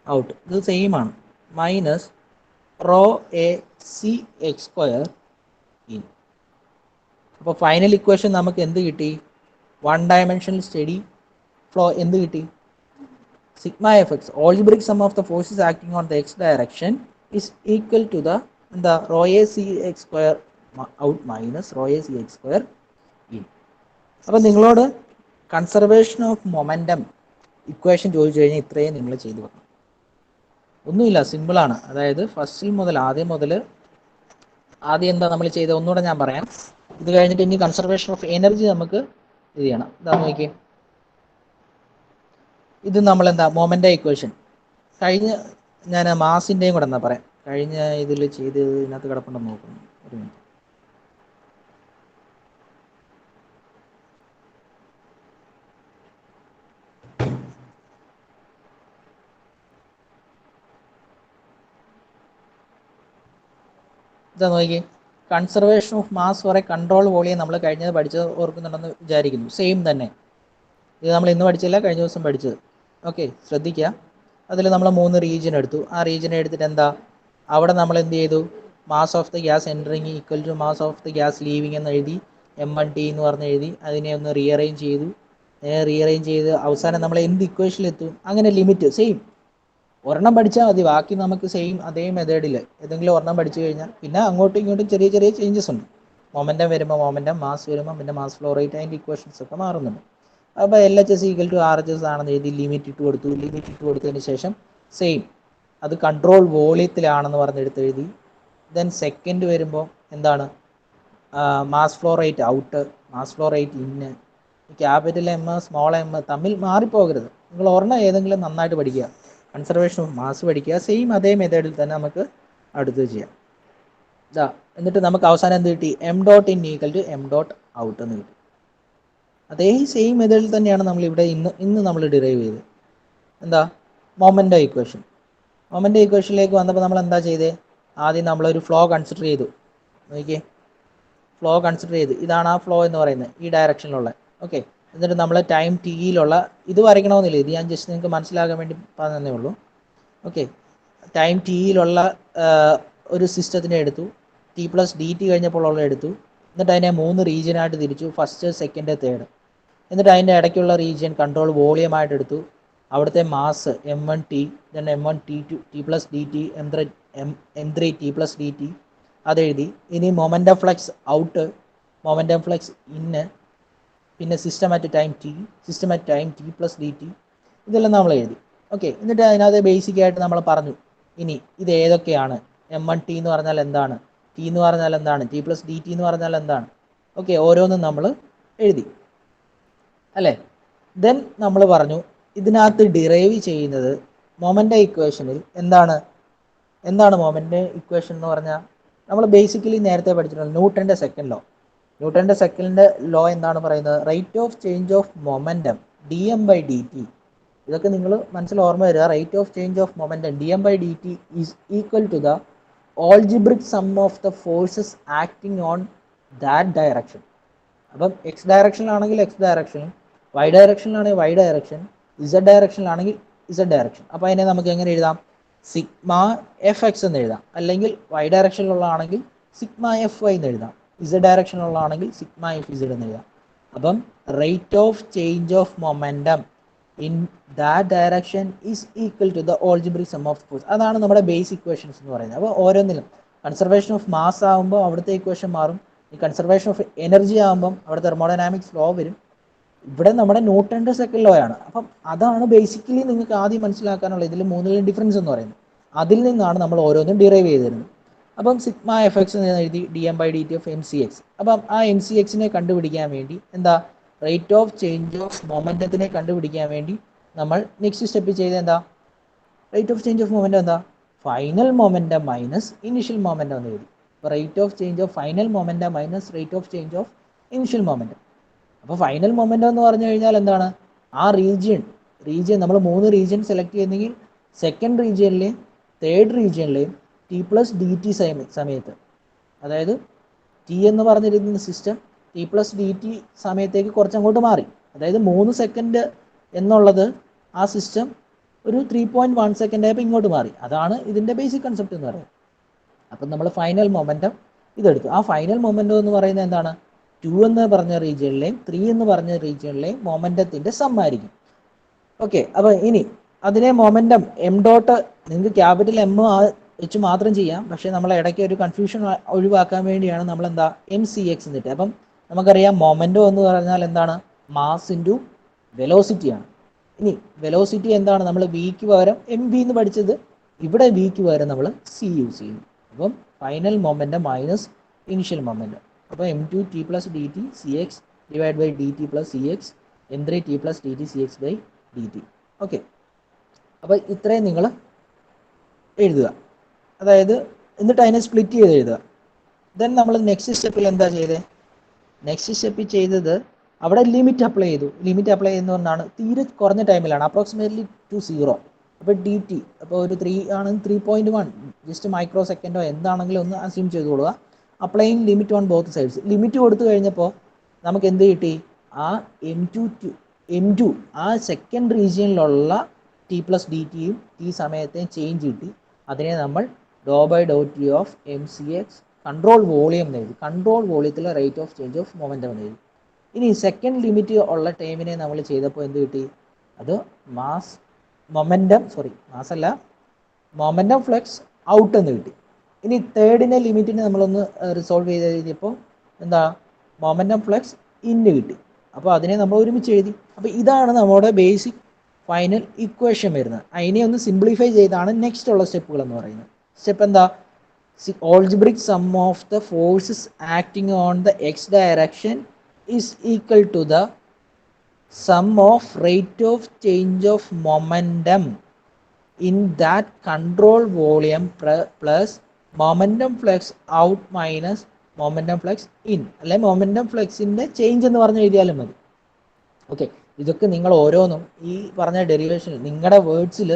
ഔട്ട് ഇത് സെയിം ആണ്, minus rho A C X square in. അപ്പോൾ ഫൈനൽ ഇക്വേഷൻ നമുക്ക് എന്ത് കിട്ടി? 1 ഡയമെൻഷണൽ സ്റ്റഡി ഫ്ലോ എന്ത് കിട്ടി? Sigma F x algebraic sum of the forces acting on the X direction is equal to the എന്താ? Rho A C X square out minus rho A C X square in. അപ്പം നിങ്ങളോട് conservation of momentum equation ചോദിച്ചു കഴിഞ്ഞാൽ ഇത്രയും നിങ്ങൾ ചെയ്തു വെക്കണം. ഒന്നുമില്ല, സിമ്പിളാണ്. അതായത് ആദ്യം എന്താ നമ്മൾ ചെയ്തത് ഒന്നുകൂടെ ഞാൻ പറയാം. ഇത് കഴിഞ്ഞിട്ട് ഇനി കൺസർവേഷൻ ഓഫ് എനർജി നമുക്ക് ഇത് ചെയ്യണം. ഇതാ നോക്കിയേ, ഇത് നമ്മളെന്താ മൊമെൻ്റം ഇക്വേഷൻ ഞാൻ മാസിൻ്റെയും കൂടെ എന്താ പറയാം. കഴിഞ്ഞ ഇതിൽ ചെയ്ത് ഇതിനകത്ത് കിടപ്പുണ്ടെന്ന് നോക്കുന്നു. ഒരു മിനിറ്റ്. ഇതാ നോക്കിയേ, conservation of mass for a control volume നമ്മൾ കഴിഞ്ഞത് പഠിച്ചത് ഓർക്കുന്നുണ്ടെന്ന് വിചാരിക്കുന്നു. സെയിം തന്നെ, ഇത് നമ്മൾ ഇന്ന് പഠിച്ചില്ല, കഴിഞ്ഞ ദിവസം പഠിച്ചത്. ഓക്കെ, ശ്രദ്ധിക്കുക. അതിൽ നമ്മൾ 3 റീജിയൻ എടുത്തു. ആ റീജിയനെ എടുത്തിട്ട് എന്താ അവിടെ നമ്മൾ എന്ത് ചെയ്തു? Mass of the gas entering equal to mass of the gas leaving എന്ന് എഴുതി, M1T എന്ന് പറഞ്ഞ് എഴുതി. അതിനെ ഒന്ന് റീഅറേഞ്ച് ചെയ്ത് അവസാനം നമ്മൾ എന്ത് ഇക്വേഷനിലെത്തും? അങ്ങനെ ലിമിറ്റ് സെയിം ഒരെണ്ണം പഠിച്ചാൽ മതി, ബാക്കി നമുക്ക് സെയിം അതേ മെത്തേഡിൽ ഏതെങ്കിലും ഒരെണ്ണം പഠിച്ചു കഴിഞ്ഞാൽ പിന്നെ അങ്ങോട്ടും ഇങ്ങോട്ടും ചെറിയ ചെറിയ ചേഞ്ചസ് ഉണ്ട്. മൊമെൻറ്റം വരുമ്പോൾ മൊമെൻറ്റം, മാസ് വരുമ്പോൾ പിന്നെ മാസ് ഫ്ലോ റേറ്റ്, അതിൻ്റെ ഇക്വേഷൻസ് ഒക്കെ മാറുന്നുണ്ട്. അപ്പോൾ LHS ഈക്വൽ ടു RHS ആണെന്ന് എഴുതി ലിമിറ്റ് ഇട്ട് കൊടുത്തതിന് ശേഷം സെയിം അത് കൺട്രോൾ വോളിയത്തിലാണെന്ന് പറഞ്ഞെടുത്ത് എഴുതി. ദെൻ സെക്കൻഡ് വരുമ്പോൾ എന്താണ്? Mass flow rate out, mass flow rate ഇന്ന്. ക്യാപിറ്റൽ M സ്മോൾ m തമ്മിൽ മാറിപ്പോകരുത്. നിങ്ങൾ ഒരെണ്ണം ഏതെങ്കിലും നന്നായിട്ട് പഠിക്കുക, കൺസർവേഷൻ ഓഫ് മാസ് പഠിക്കുക. സെയിം അതേ മെത്തേഡിൽ തന്നെ നമുക്ക് അടുത്ത് ചെയ്യാം. ഇതാ എന്നിട്ട് നമുക്ക് അവസാനം എന്ത് കിട്ടി? M dot in equal to M dot out എന്ന് കിട്ടി. അതേ സെയിം മെത്തേഡിൽ തന്നെയാണ് നമ്മൾ ഇവിടെ ഇന്ന് നമ്മൾ ഡിറൈവ് ചെയ്തത്. എന്താ? Momentum equation. മൊമെൻ്റം ഇക്വേഷനിലേക്ക് വന്നപ്പോൾ നമ്മൾ എന്താ ചെയ്തത്? ആദ്യം നമ്മളൊരു ഫ്ലോ കൺസിഡർ ചെയ്തു. നോക്കിയേ, ഫ്ലോ കൺസിഡർ ചെയ്ത് ഇതാണ് ആ ഫ്ലോ എന്ന് പറയുന്നത്, ഈ ഡയറക്ഷനിലുള്ള. ഓക്കെ, എന്നിട്ട് നമ്മൾ ടൈം ടിയിലുള്ള ഇത് വരയ്ക്കണമെന്നില്ല, ഇത് ഞാൻ ജസ്റ്റ് നിങ്ങൾക്ക് മനസ്സിലാക്കാൻ വേണ്ടി പറഞ്ഞതേ ഉള്ളൂ. ഓക്കെ, ടൈം ടിയിലുള്ള ഒരു സിസ്റ്റത്തിനെ എടുത്തു, T+dt കഴിഞ്ഞപ്പോൾ ഉള്ള എടുത്തു. എന്നിട്ട് അതിനെ 3 റീജിയനായിട്ട് തിരിച്ചു, ഫസ്റ്റ്, സെക്കൻഡ്, തേർഡ്. എന്നിട്ട് അതിൻ്റെ ഇടയ്ക്കുള്ള റീജിയൻ കൺട്രോൾ വോളിയമായിട്ട് എടുത്തു. അവിടുത്തെ mass M1T, then M1T2 T+dt, M3 T+dt അതെഴുതി. ഇനി momentum flux out, momentum flux ഇന്ന്, പിന്നെ system at time T, system at time T plus D T, ഇതെല്ലാം നമ്മൾ എഴുതി. ഓക്കെ, എന്നിട്ട് അതിനകത്ത് ബേസിക് ആയിട്ട് നമ്മൾ പറഞ്ഞു ഇനി ഇത് ഏതൊക്കെയാണ്, M1 ടി എന്ന് പറഞ്ഞാൽ എന്താണ്, ടി എന്ന് പറഞ്ഞാൽ എന്താണ്, ടി പ്ലസ് ഡി ടി എന്ന് പറഞ്ഞാൽ എന്താണ്. ഓക്കെ, ഓരോന്നും നമ്മൾ എഴുതി അല്ലേ. ദെൻ നമ്മൾ പറഞ്ഞു ഇതിനകത്ത് ഡിറൈവ് ചെയ്യുന്നത് മൊമെൻ്റ് ഇക്വേഷനിൽ എന്താണ് മൊമെൻ്റ് ഇക്വേഷൻ എന്ന് പറഞ്ഞാൽ നമ്മൾ ബേസിക്കലി നേരത്തെ പഠിച്ചിട്ടുണ്ട് ന്യൂട്ടൻ്റെ സെക്കൻഡ് ലോ. ന്യൂട്ടൻ്റെ സെക്കൻഡ് ലോ എന്താണ് പറയുന്നത്, rate of change of momentum d M by D t. ഇതൊക്കെ നിങ്ങൾ മനസ്സിൽ ഓർമ്മ വരിക. Rate of change of momentum d M by D t is equal to the algebraic sum of the forces acting on that direction. അപ്പം x ഡയറക്ഷനിലാണെങ്കിൽ x direction, y ഡയറക്ഷനിലാണെങ്കിൽ y direction, z ഡയറക്ഷനിലാണെങ്കിൽ z direction. അപ്പോൾ അതിനെ നമുക്ക് എങ്ങനെ എഴുതാം, sigma F X എന്ന് എഴുതാം, അല്ലെങ്കിൽ വൈ ഡയറക്ഷനിലുള്ളതാണെങ്കിൽ സിഗ്മ എഫ് വൈ എന്ന് എഴുതാം, ഇസഡ് ഡയറക്ഷനിലുള്ളതാണെങ്കിൽ സിഗ്മ എഫ് ഇസഡ് എന്ന് എഴുതാം. അപ്പം rate of change of momentum in that direction is equal to the algebraic sum of force. അതാണ് നമ്മുടെ ബേസ് ഇക്വേഷൻസ് എന്ന് പറയുന്നത്. അപ്പോൾ ഓരോന്നിലും കൺസർവേഷൻ ഓഫ് മാസ് ആകുമ്പോൾ അവിടുത്തെ ഇക്വേഷൻ മാറും, ഈ കൺസർവേഷൻ ഓഫ് എനർജി ആകുമ്പം അവിടെ തെർമോഡൈനാമിക്സ് ലോ വരും. ഇവിടെ നമ്മുടെ ന്യൂട്ടൻ്റെ സെക്കൻഡ് ലോ ആണ്. അപ്പം അതാണ് ബേസിക്കലി നിങ്ങൾക്ക് ആദ്യം മനസ്സിലാക്കാനുള്ള ഇതിൽ മൂന്നിലും ഡിഫറൻസ് എന്ന് പറയുന്നത്. അതിൽ നിന്നാണ് നമ്മൾ ഓരോന്നും ഡിറൈവ് ചെയ്ത് തരുന്നത്. അപ്പം സിഗ്മ എഫ് എക്സ് എന്ന് എഴുതി d M by D T of M C x. അപ്പം ആ എം സി എക്സിനെ കണ്ടുപിടിക്കാൻ വേണ്ടി എന്താ, റേറ്റ് ഓഫ് ചേഞ്ച് ഓഫ് മൊമെൻറ്റത്തിനെ കണ്ടുപിടിക്കാൻ വേണ്ടി നമ്മൾ നെക്സ്റ്റ് സ്റ്റെപ്പ് ചെയ്ത് എന്താ, rate of change of momentum എന്താ, final momentum minus initial momentum എന്ന് എഴുതി. അപ്പോൾ rate of change of final momentum minus rate of change of initial momentum. അപ്പോൾ ഫൈനൽ മൊമെൻറ്റം എന്ന് പറഞ്ഞു കഴിഞ്ഞാൽ എന്താണ്, ആ റീജിയൻ നമ്മൾ 3 റീജിയൻ സെലക്ട് ചെയ്യുന്നെങ്കിൽ സെക്കൻഡ് റീജിയനിലെയും തേർഡ് റീജിയനിലെയും ടി പ്ലസ് ഡി ടി സമയത്ത്, അതായത് ടി എന്ന് പറഞ്ഞിരിക്കുന്ന system t plus D t സമയത്തേക്ക് കുറച്ചങ്ങോട്ട് മാറി. അതായത് 3 സെക്കൻഡ് എന്നുള്ളത് ആ സിസ്റ്റം ഒരു 3.1 സെക്കൻഡ് ആയപ്പോൾ ഇങ്ങോട്ട് മാറി. അതാണ് ഇതിൻ്റെ ബേസിക് കൺസെപ്റ്റ് എന്ന് പറയുന്നത്. അപ്പം നമ്മൾ ഫൈനൽ മൊമെൻറ്റം ഇതെടുത്തു. ആ ഫൈനൽ മൊമെൻറ്റം എന്ന് പറയുന്നത് എന്താണ്, 2 എന്ന് പറഞ്ഞ റീജിയനിലെയും 3 എന്ന് പറഞ്ഞ റീജിയനിലെയും മൊമെൻറ്റത്തിൻ്റെ സം ആയിരിക്കും. ഓക്കെ, അപ്പോൾ ഇനി അതിനെ മൊമെൻറ്റം എം ഡോട്ട്, നിങ്ങൾക്ക് ക്യാപിറ്റൽ എം വെച്ച് മാത്രം ചെയ്യാം, പക്ഷേ നമ്മൾ ഇടയ്ക്ക് ഒരു കൺഫ്യൂഷൻ ഒഴിവാക്കാൻ വേണ്ടിയാണ് നമ്മൾ എന്താ എം സി എക്സ് എന്നിട്ട്. അപ്പം നമുക്കറിയാം മൊമെൻറ്റം എന്ന് പറഞ്ഞാൽ എന്താണ്, മാസ് ഇൻറ്റു വെലോസിറ്റിയാണ്. ഇനി വെലോസിറ്റി എന്താണ്, നമ്മൾ വിക്ക് പകരം എം വി എന്ന് പഠിച്ചത്, ഇവിടെ വിക്ക് പകരം നമ്മൾ സി യൂസ് ചെയ്യുന്നു. അപ്പം final momentum minus initial momentum. അപ്പോൾ m two t plus D T C X divide by D T plus c x m three T plus D T C X by D T. Okay, അപ്പോൾ ഇത്രയും നിങ്ങൾ എഴുതുക, അതായത് എന്നിട്ട് അതിനെ split ചെയ്ത് എഴുതുക. ദെൻ നമ്മൾ നെക്സ്റ്റ് സ്റ്റെപ്പിൽ എന്താ ചെയ്തത്, നെക്സ്റ്റ് സ്റ്റെപ്പിൽ ചെയ്തത് അവിടെ ലിമിറ്റ് അപ്ലൈ ചെയ്തു. ലിമിറ്റ് അപ്ലൈ ചെയ്യുന്നതുകൊണ്ടാണ് തീരെ കുറഞ്ഞ ടൈമിലാണ്, അപ്രോക്സിമേറ്റ്ലി ടു 0. അപ്പോൾ ഡി ടി അപ്പോൾ ഒരു 3 ആണ്, 3.1 ജസ്റ്റ് മൈക്രോ സെക്കൻഡോ എന്താണെങ്കിലും ഒന്ന് അസ്യൂം ചെയ്ത് കൊടുക്കുക. Applying limit on both sides. Limit കൊടുത്തു കഴിഞ്ഞപ്പോൾ നമുക്ക് എന്ത് കിട്ടി, ആ എം ടു ആ സെക്കൻഡ് റീജിയനിലുള്ള ടി പ്ലസ് ഡി ടിയും ഈ സമയത്തെ ചേഞ്ച് കിട്ടി. അതിനെ നമ്മൾ doh by Dr T of M C x control volume എന്ന് എഴുതി. കൺട്രോൾ വോളിയത്തിലെ rate of change of momentum എന്ന് എഴുതി. ഇനി സെക്കൻഡ് ലിമിറ്റ് ഉള്ള ടൈമിനെ നമ്മൾ ചെയ്തപ്പോൾ എന്ത് കിട്ടി, അത് മൊമെൻറ്റം ഫ്ലക്സ് ഔട്ട് എന്ന് കിട്ടി. ഇനി തേർഡിനെ ലിമിറ്റിനെ നമ്മളൊന്ന് റിസോൾവ് ചെയ്ത് എഴുതിയപ്പോൾ എന്താ, മൊമെൻറ്റം ഫ്ലക്സ് ഇന്ന് കിട്ടി. അപ്പോൾ അതിനെ നമ്മൾ ഒരുമിച്ച് എഴുതി. അപ്പോൾ ഇതാണ് നമ്മുടെ ബേസിക് ഫൈനൽ ഇക്വേഷൻ വരുന്നത്. അതിനെ ഒന്ന് സിംപ്ലിഫൈ ചെയ്താണ് നെക്സ്റ്റ് ഉള്ള സ്റ്റെപ്പുകൾ എന്ന് പറയുന്നത്. സ്റ്റെപ്പ് എന്താ, algebraic sum of the forces acting on the X direction is equal to the sum of rate of change of momentum in that control volume plus momentum flux out minus momentum flux in, അല്ലെ momentum ഫ്ലക്സിൻ്റെ change എന്ന് പറഞ്ഞ് എഴുതിയാലും മതി. Okay, ഇതൊക്കെ നിങ്ങൾ ഓരോന്നും ഈ പറഞ്ഞ ഡെറിവേഷൻ നിങ്ങളുടെ വേർഡ്സിൽ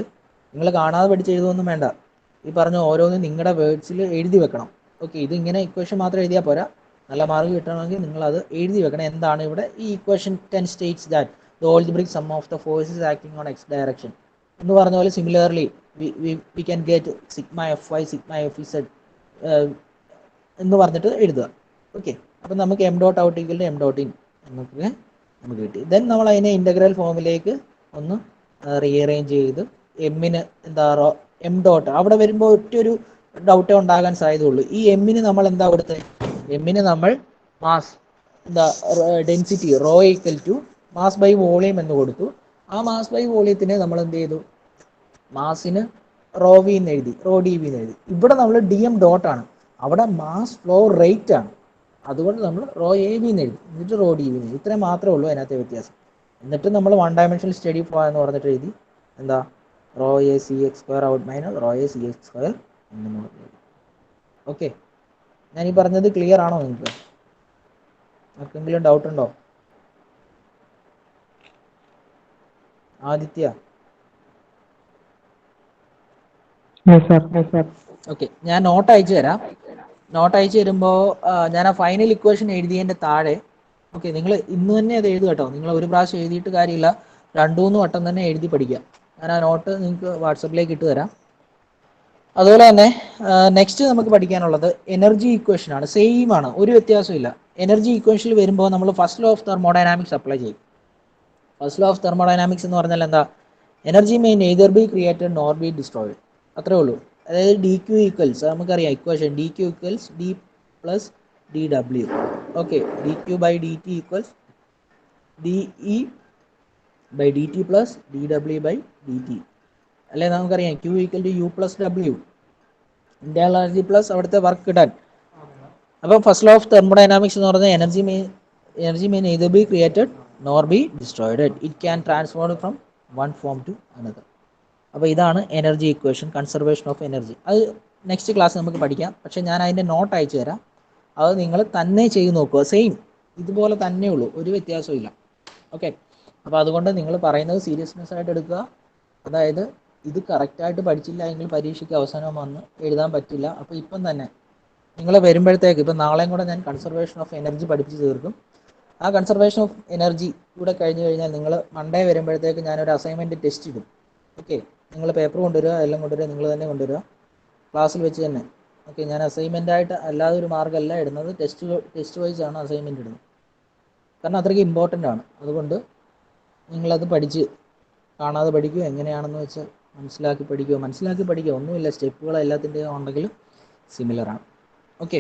നിങ്ങൾ കാണാതെ പഠിച്ച് എഴുതുമൊന്നും വേണ്ട. ഈ പറഞ്ഞ ഓരോന്നും നിങ്ങളുടെ വേർഡ്സിൽ എഴുതി വെക്കണം. ഓക്കെ, ഇതിങ്ങനെ ഇക്വേഷൻ മാത്രം എഴുതിയാൽ പോരാ, നല്ല മാർക്ക് കിട്ടണമെങ്കിൽ നിങ്ങളത് എഴുതി വെക്കണം. എന്താണ് ഇവിടെ ഈ equation 10 states that the algebraic sum of the forces acting on X direction എന്ന് പറഞ്ഞ പോലെ similarly we can get sigma F Y sigma F Z എന്ന് പറഞ്ഞിട്ട് എഴുതുക. ഓക്കെ, അപ്പം നമുക്ക് M dot out equal to M dot in എന്നൊക്കെ നമുക്ക് കിട്ടി. ദെൻ നമ്മൾ അതിനെ ഇൻ്റഗ്രൽ ഫോമിലേക്ക് ഒന്ന് റീഅറേഞ്ച് ചെയ്ത് എമ്മിന് എന്താ എം ഡോട്ട് അവിടെ വരുമ്പോൾ ഒറ്റൊരു ഡൗട്ടേ ഉണ്ടാകാൻ സാധ്യതയുള്ളൂ. ഈ എമ്മിന് നമ്മൾ എന്താ കൊടുത്തത്, എമ്മിന് നമ്മൾ മാസ് എന്താ density rho equal to mass by volume എന്ന് കൊടുത്തു. ആ മാസ് ബൈ വോളിയത്തിന് നമ്മൾ എന്ത് ചെയ്തു, മാസിന് റോ വി എന്ന് എഴുതി, റോ ഡി വി എന്ന് എഴുതി. ഇവിടെ നമ്മൾ ഡി എം ഡോട്ട് ആണ്, അവിടെ മാസ് ഫ്ലോ റേറ്റ് ആണ്, അതുകൊണ്ട് നമ്മൾ റോ എ വി എന്ന് എഴുതി, എന്നിട്ട് റോ ഡി വി എന്ന് എഴുതി. ഇത്രയും മാത്രമേ ഉള്ളൂ അതിനകത്തെ വ്യത്യാസം. എന്നിട്ട് നമ്മൾ 1 ഡയമെൻഷണൽ സ്റ്റഡി ഫ്ലോ എന്ന് പറഞ്ഞിട്ട് എഴുതി എന്താ, rho A C X square out minus rho A C X square എന്ന് എഴുതി. ഓക്കെ, ഞാൻ ഈ പറഞ്ഞത് ക്ലിയർ ആണോ നിങ്ങൾക്ക്? ആർക്കെങ്കിലും ഡൗട്ട് ഉണ്ടോ? ആദിത്യ? ഓക്കെ, ഞാൻ നോട്ട് അയച്ചു തരാം. നോട്ട് അയച്ചു തരുമ്പോൾ ഞാൻ ആ ഫൈനൽ ഇക്വേഷൻ എഴുതിയതിൻ്റെ താഴെ, ഓക്കെ, നിങ്ങൾ ഇന്ന് തന്നെ അത് എഴുതുക കേട്ടോ. നിങ്ങൾ ഒരു പ്രാവശ്യം എഴുതിയിട്ട് കാര്യമില്ല, 2-3 വട്ടം തന്നെ എഴുതി പഠിക്കുക. ഞാൻ ആ നോട്ട് നിങ്ങൾക്ക് വാട്സപ്പിലേക്ക് ഇട്ട് തരാം. അതുപോലെ തന്നെ നെക്സ്റ്റ് നമുക്ക് പഠിക്കാനുള്ളത് എനർജി ഇക്വേഷൻ ആണ്. സെയിം ആണ്, ഒരു വ്യത്യാസമില്ല. എനർജി ഇക്വേഷനിൽ വരുമ്പോൾ നമ്മൾ first law of thermodynamics apply ചെയ്യും. ഫസ്റ്റ് ലോ ഓഫ് തെർമോഡൈനാമിക്സ് എന്ന് പറഞ്ഞാൽ എന്താ, energy may neither be created nor be destroyed, അത്രേ ഉള്ളൂ. അതായത് ഡി ക്യു ഈക്വൽസ്, നമുക്കറിയാം equation, D Q equals D plus D W. Okay, D Q by D T equals D E by D T plus D W by D T. അല്ലെ, നമുക്കറിയാം Q equal to U plus W, internal energy plus അവിടുത്തെ work done. അപ്പം first law of thermodynamics എന്ന് പറഞ്ഞാൽ energy may neither be created nor be destroyed, it can transformed from one form to another. അപ്പോൾ ഇതാണ് energy equation, conservation of energy. അത് next class നമുക്ക് പഠിക്കാം. പക്ഷേ ഞാൻ അതിൻ്റെ നോട്ട് അയച്ചു തരാം, അത് നിങ്ങൾ തന്നെ ചെയ്ത് നോക്കുക. സെയിം ഇതുപോലെ തന്നെ ഉള്ളൂ, ഒരു വ്യത്യാസവും ഇല്ല. ഓക്കെ, അപ്പോൾ അതുകൊണ്ട് നിങ്ങൾ പറയുന്നത് സീരിയസ്നെസ് ആയിട്ട് എടുക്കുക. അതായത് ഇത് കറക്റ്റായിട്ട് പഠിച്ചില്ല എങ്കിൽ പരീക്ഷയ്ക്ക് അവസാനം വന്ന് എഴുതാൻ പറ്റില്ല. അപ്പോൾ ഇപ്പം തന്നെ നിങ്ങൾ വരുമ്പോഴത്തേക്ക്, ഇപ്പം നാളെയും കൂടെ ഞാൻ കൺസർവേഷൻ ഓഫ് എനർജി പഠിപ്പിച്ച് തീർക്കും. ആ കൺസർവേഷൻ ഓഫ് എനർജി കൂടെ കഴിഞ്ഞ് കഴിഞ്ഞാൽ നിങ്ങൾ മൺഡേ വരുമ്പോഴത്തേക്ക് ഞാനൊരു അസൈൻമെൻറ്റ് ടെസ്റ്റ് ഇടും. ഓക്കെ, നിങ്ങൾ പേപ്പർ കൊണ്ടുവരിക, എല്ലാം കൊണ്ടുവരിക, നിങ്ങൾ തന്നെ കൊണ്ടുവരിക, ക്ലാസ്സിൽ വെച്ച് തന്നെ. ഓക്കെ, ഞാൻ അസൈൻമെൻറ്റായിട്ട് അല്ലാതെ ഒരു മാർക്കല്ല ഇടുന്നത്, ടെസ്റ്റ് വൈസ് ആണ് അസൈൻമെൻറ്റ് ഇടുന്നത്. കാരണം അത്രയ്ക്ക് ഇമ്പോർട്ടൻ്റ് ആണ്. അതുകൊണ്ട് നിങ്ങളത് പഠിച്ച്, കാണാതെ പഠിക്കുക, എങ്ങനെയാണെന്ന് വെച്ചാൽ മനസ്സിലാക്കി പഠിക്കുക. ഒന്നുമില്ല, സ്റ്റെപ്പുകൾ എല്ലാത്തിൻ്റെയും ഉണ്ടെങ്കിലും സിമിലറാണ്. ഓക്കെ,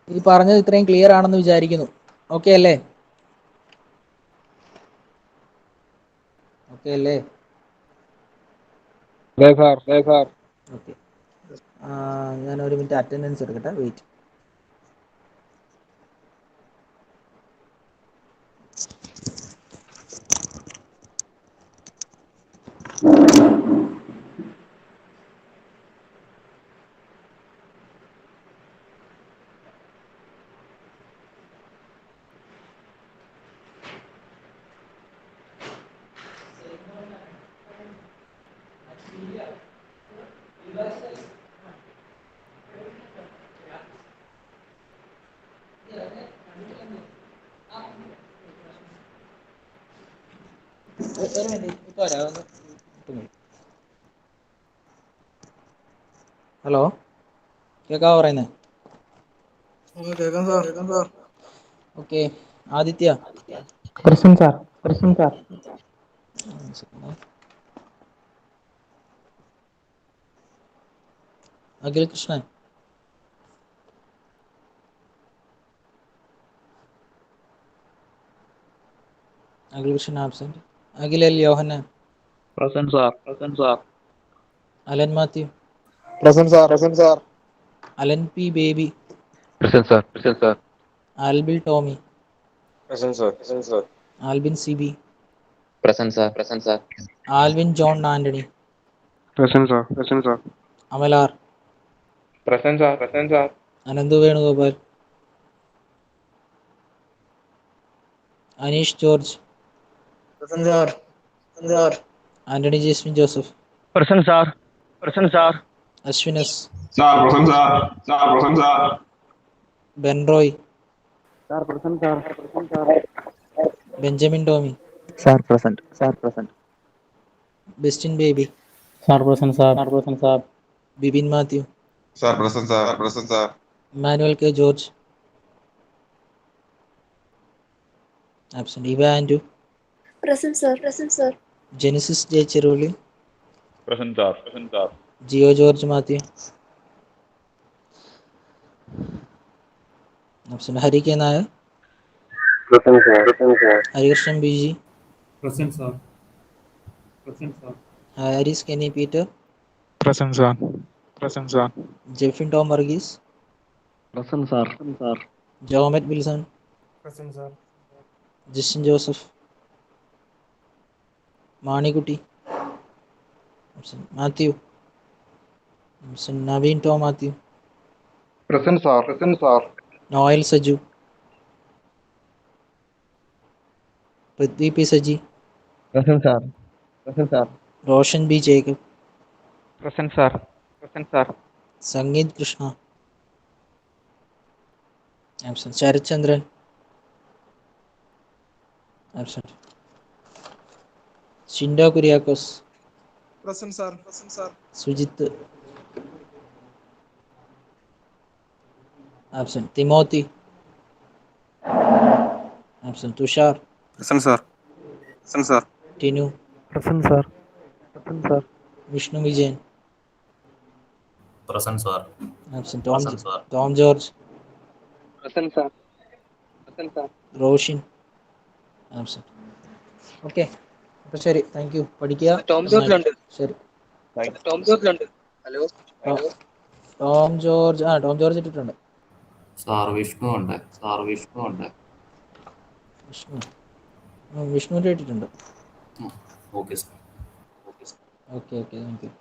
ഈ പറഞ്ഞത് ഇത്രയും ക്ലിയർ ആണെന്ന് വിചാരിക്കുന്നു. ഓക്കെ അല്ലേ? ഓക്കെ അല്ലേ? ഓക്കെ, ഞാൻ ഒരു മിനിറ്റ് അറ്റൻഡൻസ് എടുക്കട്ടെ, വെയിറ്റ്. ഒരു മിനിറ്റ്, ഇപ്പോൾ വരാം. ഹലോ, കേൾക്കാവോ പറയുന്നത്? Okay, Aditya? Present sir. Akhil Krishnan? Akhil Krishnan absent. Akhil L Yohannan? Present sir. Alan Mathew? Present sir. Alan P Baby? Present sir. Albin Tomy? Present sir. Albin Sibi? Present sir. Alvin John Antony? Present sir. അമലാർ? Present sir. Ananthu Venugopal? Aneesh George? Antony Jasmine Joseph? Present sir. അശ്വിനസ്? Present sir. Benroy? Sir present sir. Benjamin Tomy? Sir present. Bestin Baby? Sir present sir. Bibin Mathew? Present sir. Emmanuel K George? Absent. Eva ആൻഡു? Present sir. Genesis J Cheruvally? Present sir. Geo George Mathew? Absent. Hari K. Nair. Present, sir. Harikrishnan BG. Present, sir. Present, sir. Haris Kenny Peter. Present, sir. Present, sir. Jeffin Tom Varghese. Present, sir. Jomet Wilson. Present, sir. Justin Joseph. Mani Kutti. Absent. Matthew. Absent. Naveen Tom Matthew. Present, sir. Present, sir. Noel Saju. Prithvi P. Saji. Present, sir. Present, sir. Roshan B. Jacob. Present, sir. Present, sir. Sangeet Krishna. Absent. Sharat Chandran. Absent. Shinda Kuriakos. Present, sir. Present, sir. Sujit. Absent. Timothy. Absent. Tushar. Present, sir. Present, sir. Tinu. Present, sir. Present, sir. Vishnu Vijayan. Present, sir. Absent. Present, sir. Tom George. Present, sir. Present, sir. Roshin. Absent. Okay. അപ്പോൾ ശരി, thank you. പഠിക്കുക. Tom George ഉണ്ട്. ശരി. Tom George ഉണ്ട്. Hello. Tom George ഇട്ടിട്ടുണ്ട്. Sir, Vishnu ഉണ്ട്. വിഷ്ണുവിൻ്റെ ഇട്ടിട്ടുണ്ട്. Okay, sir. Okay thank you.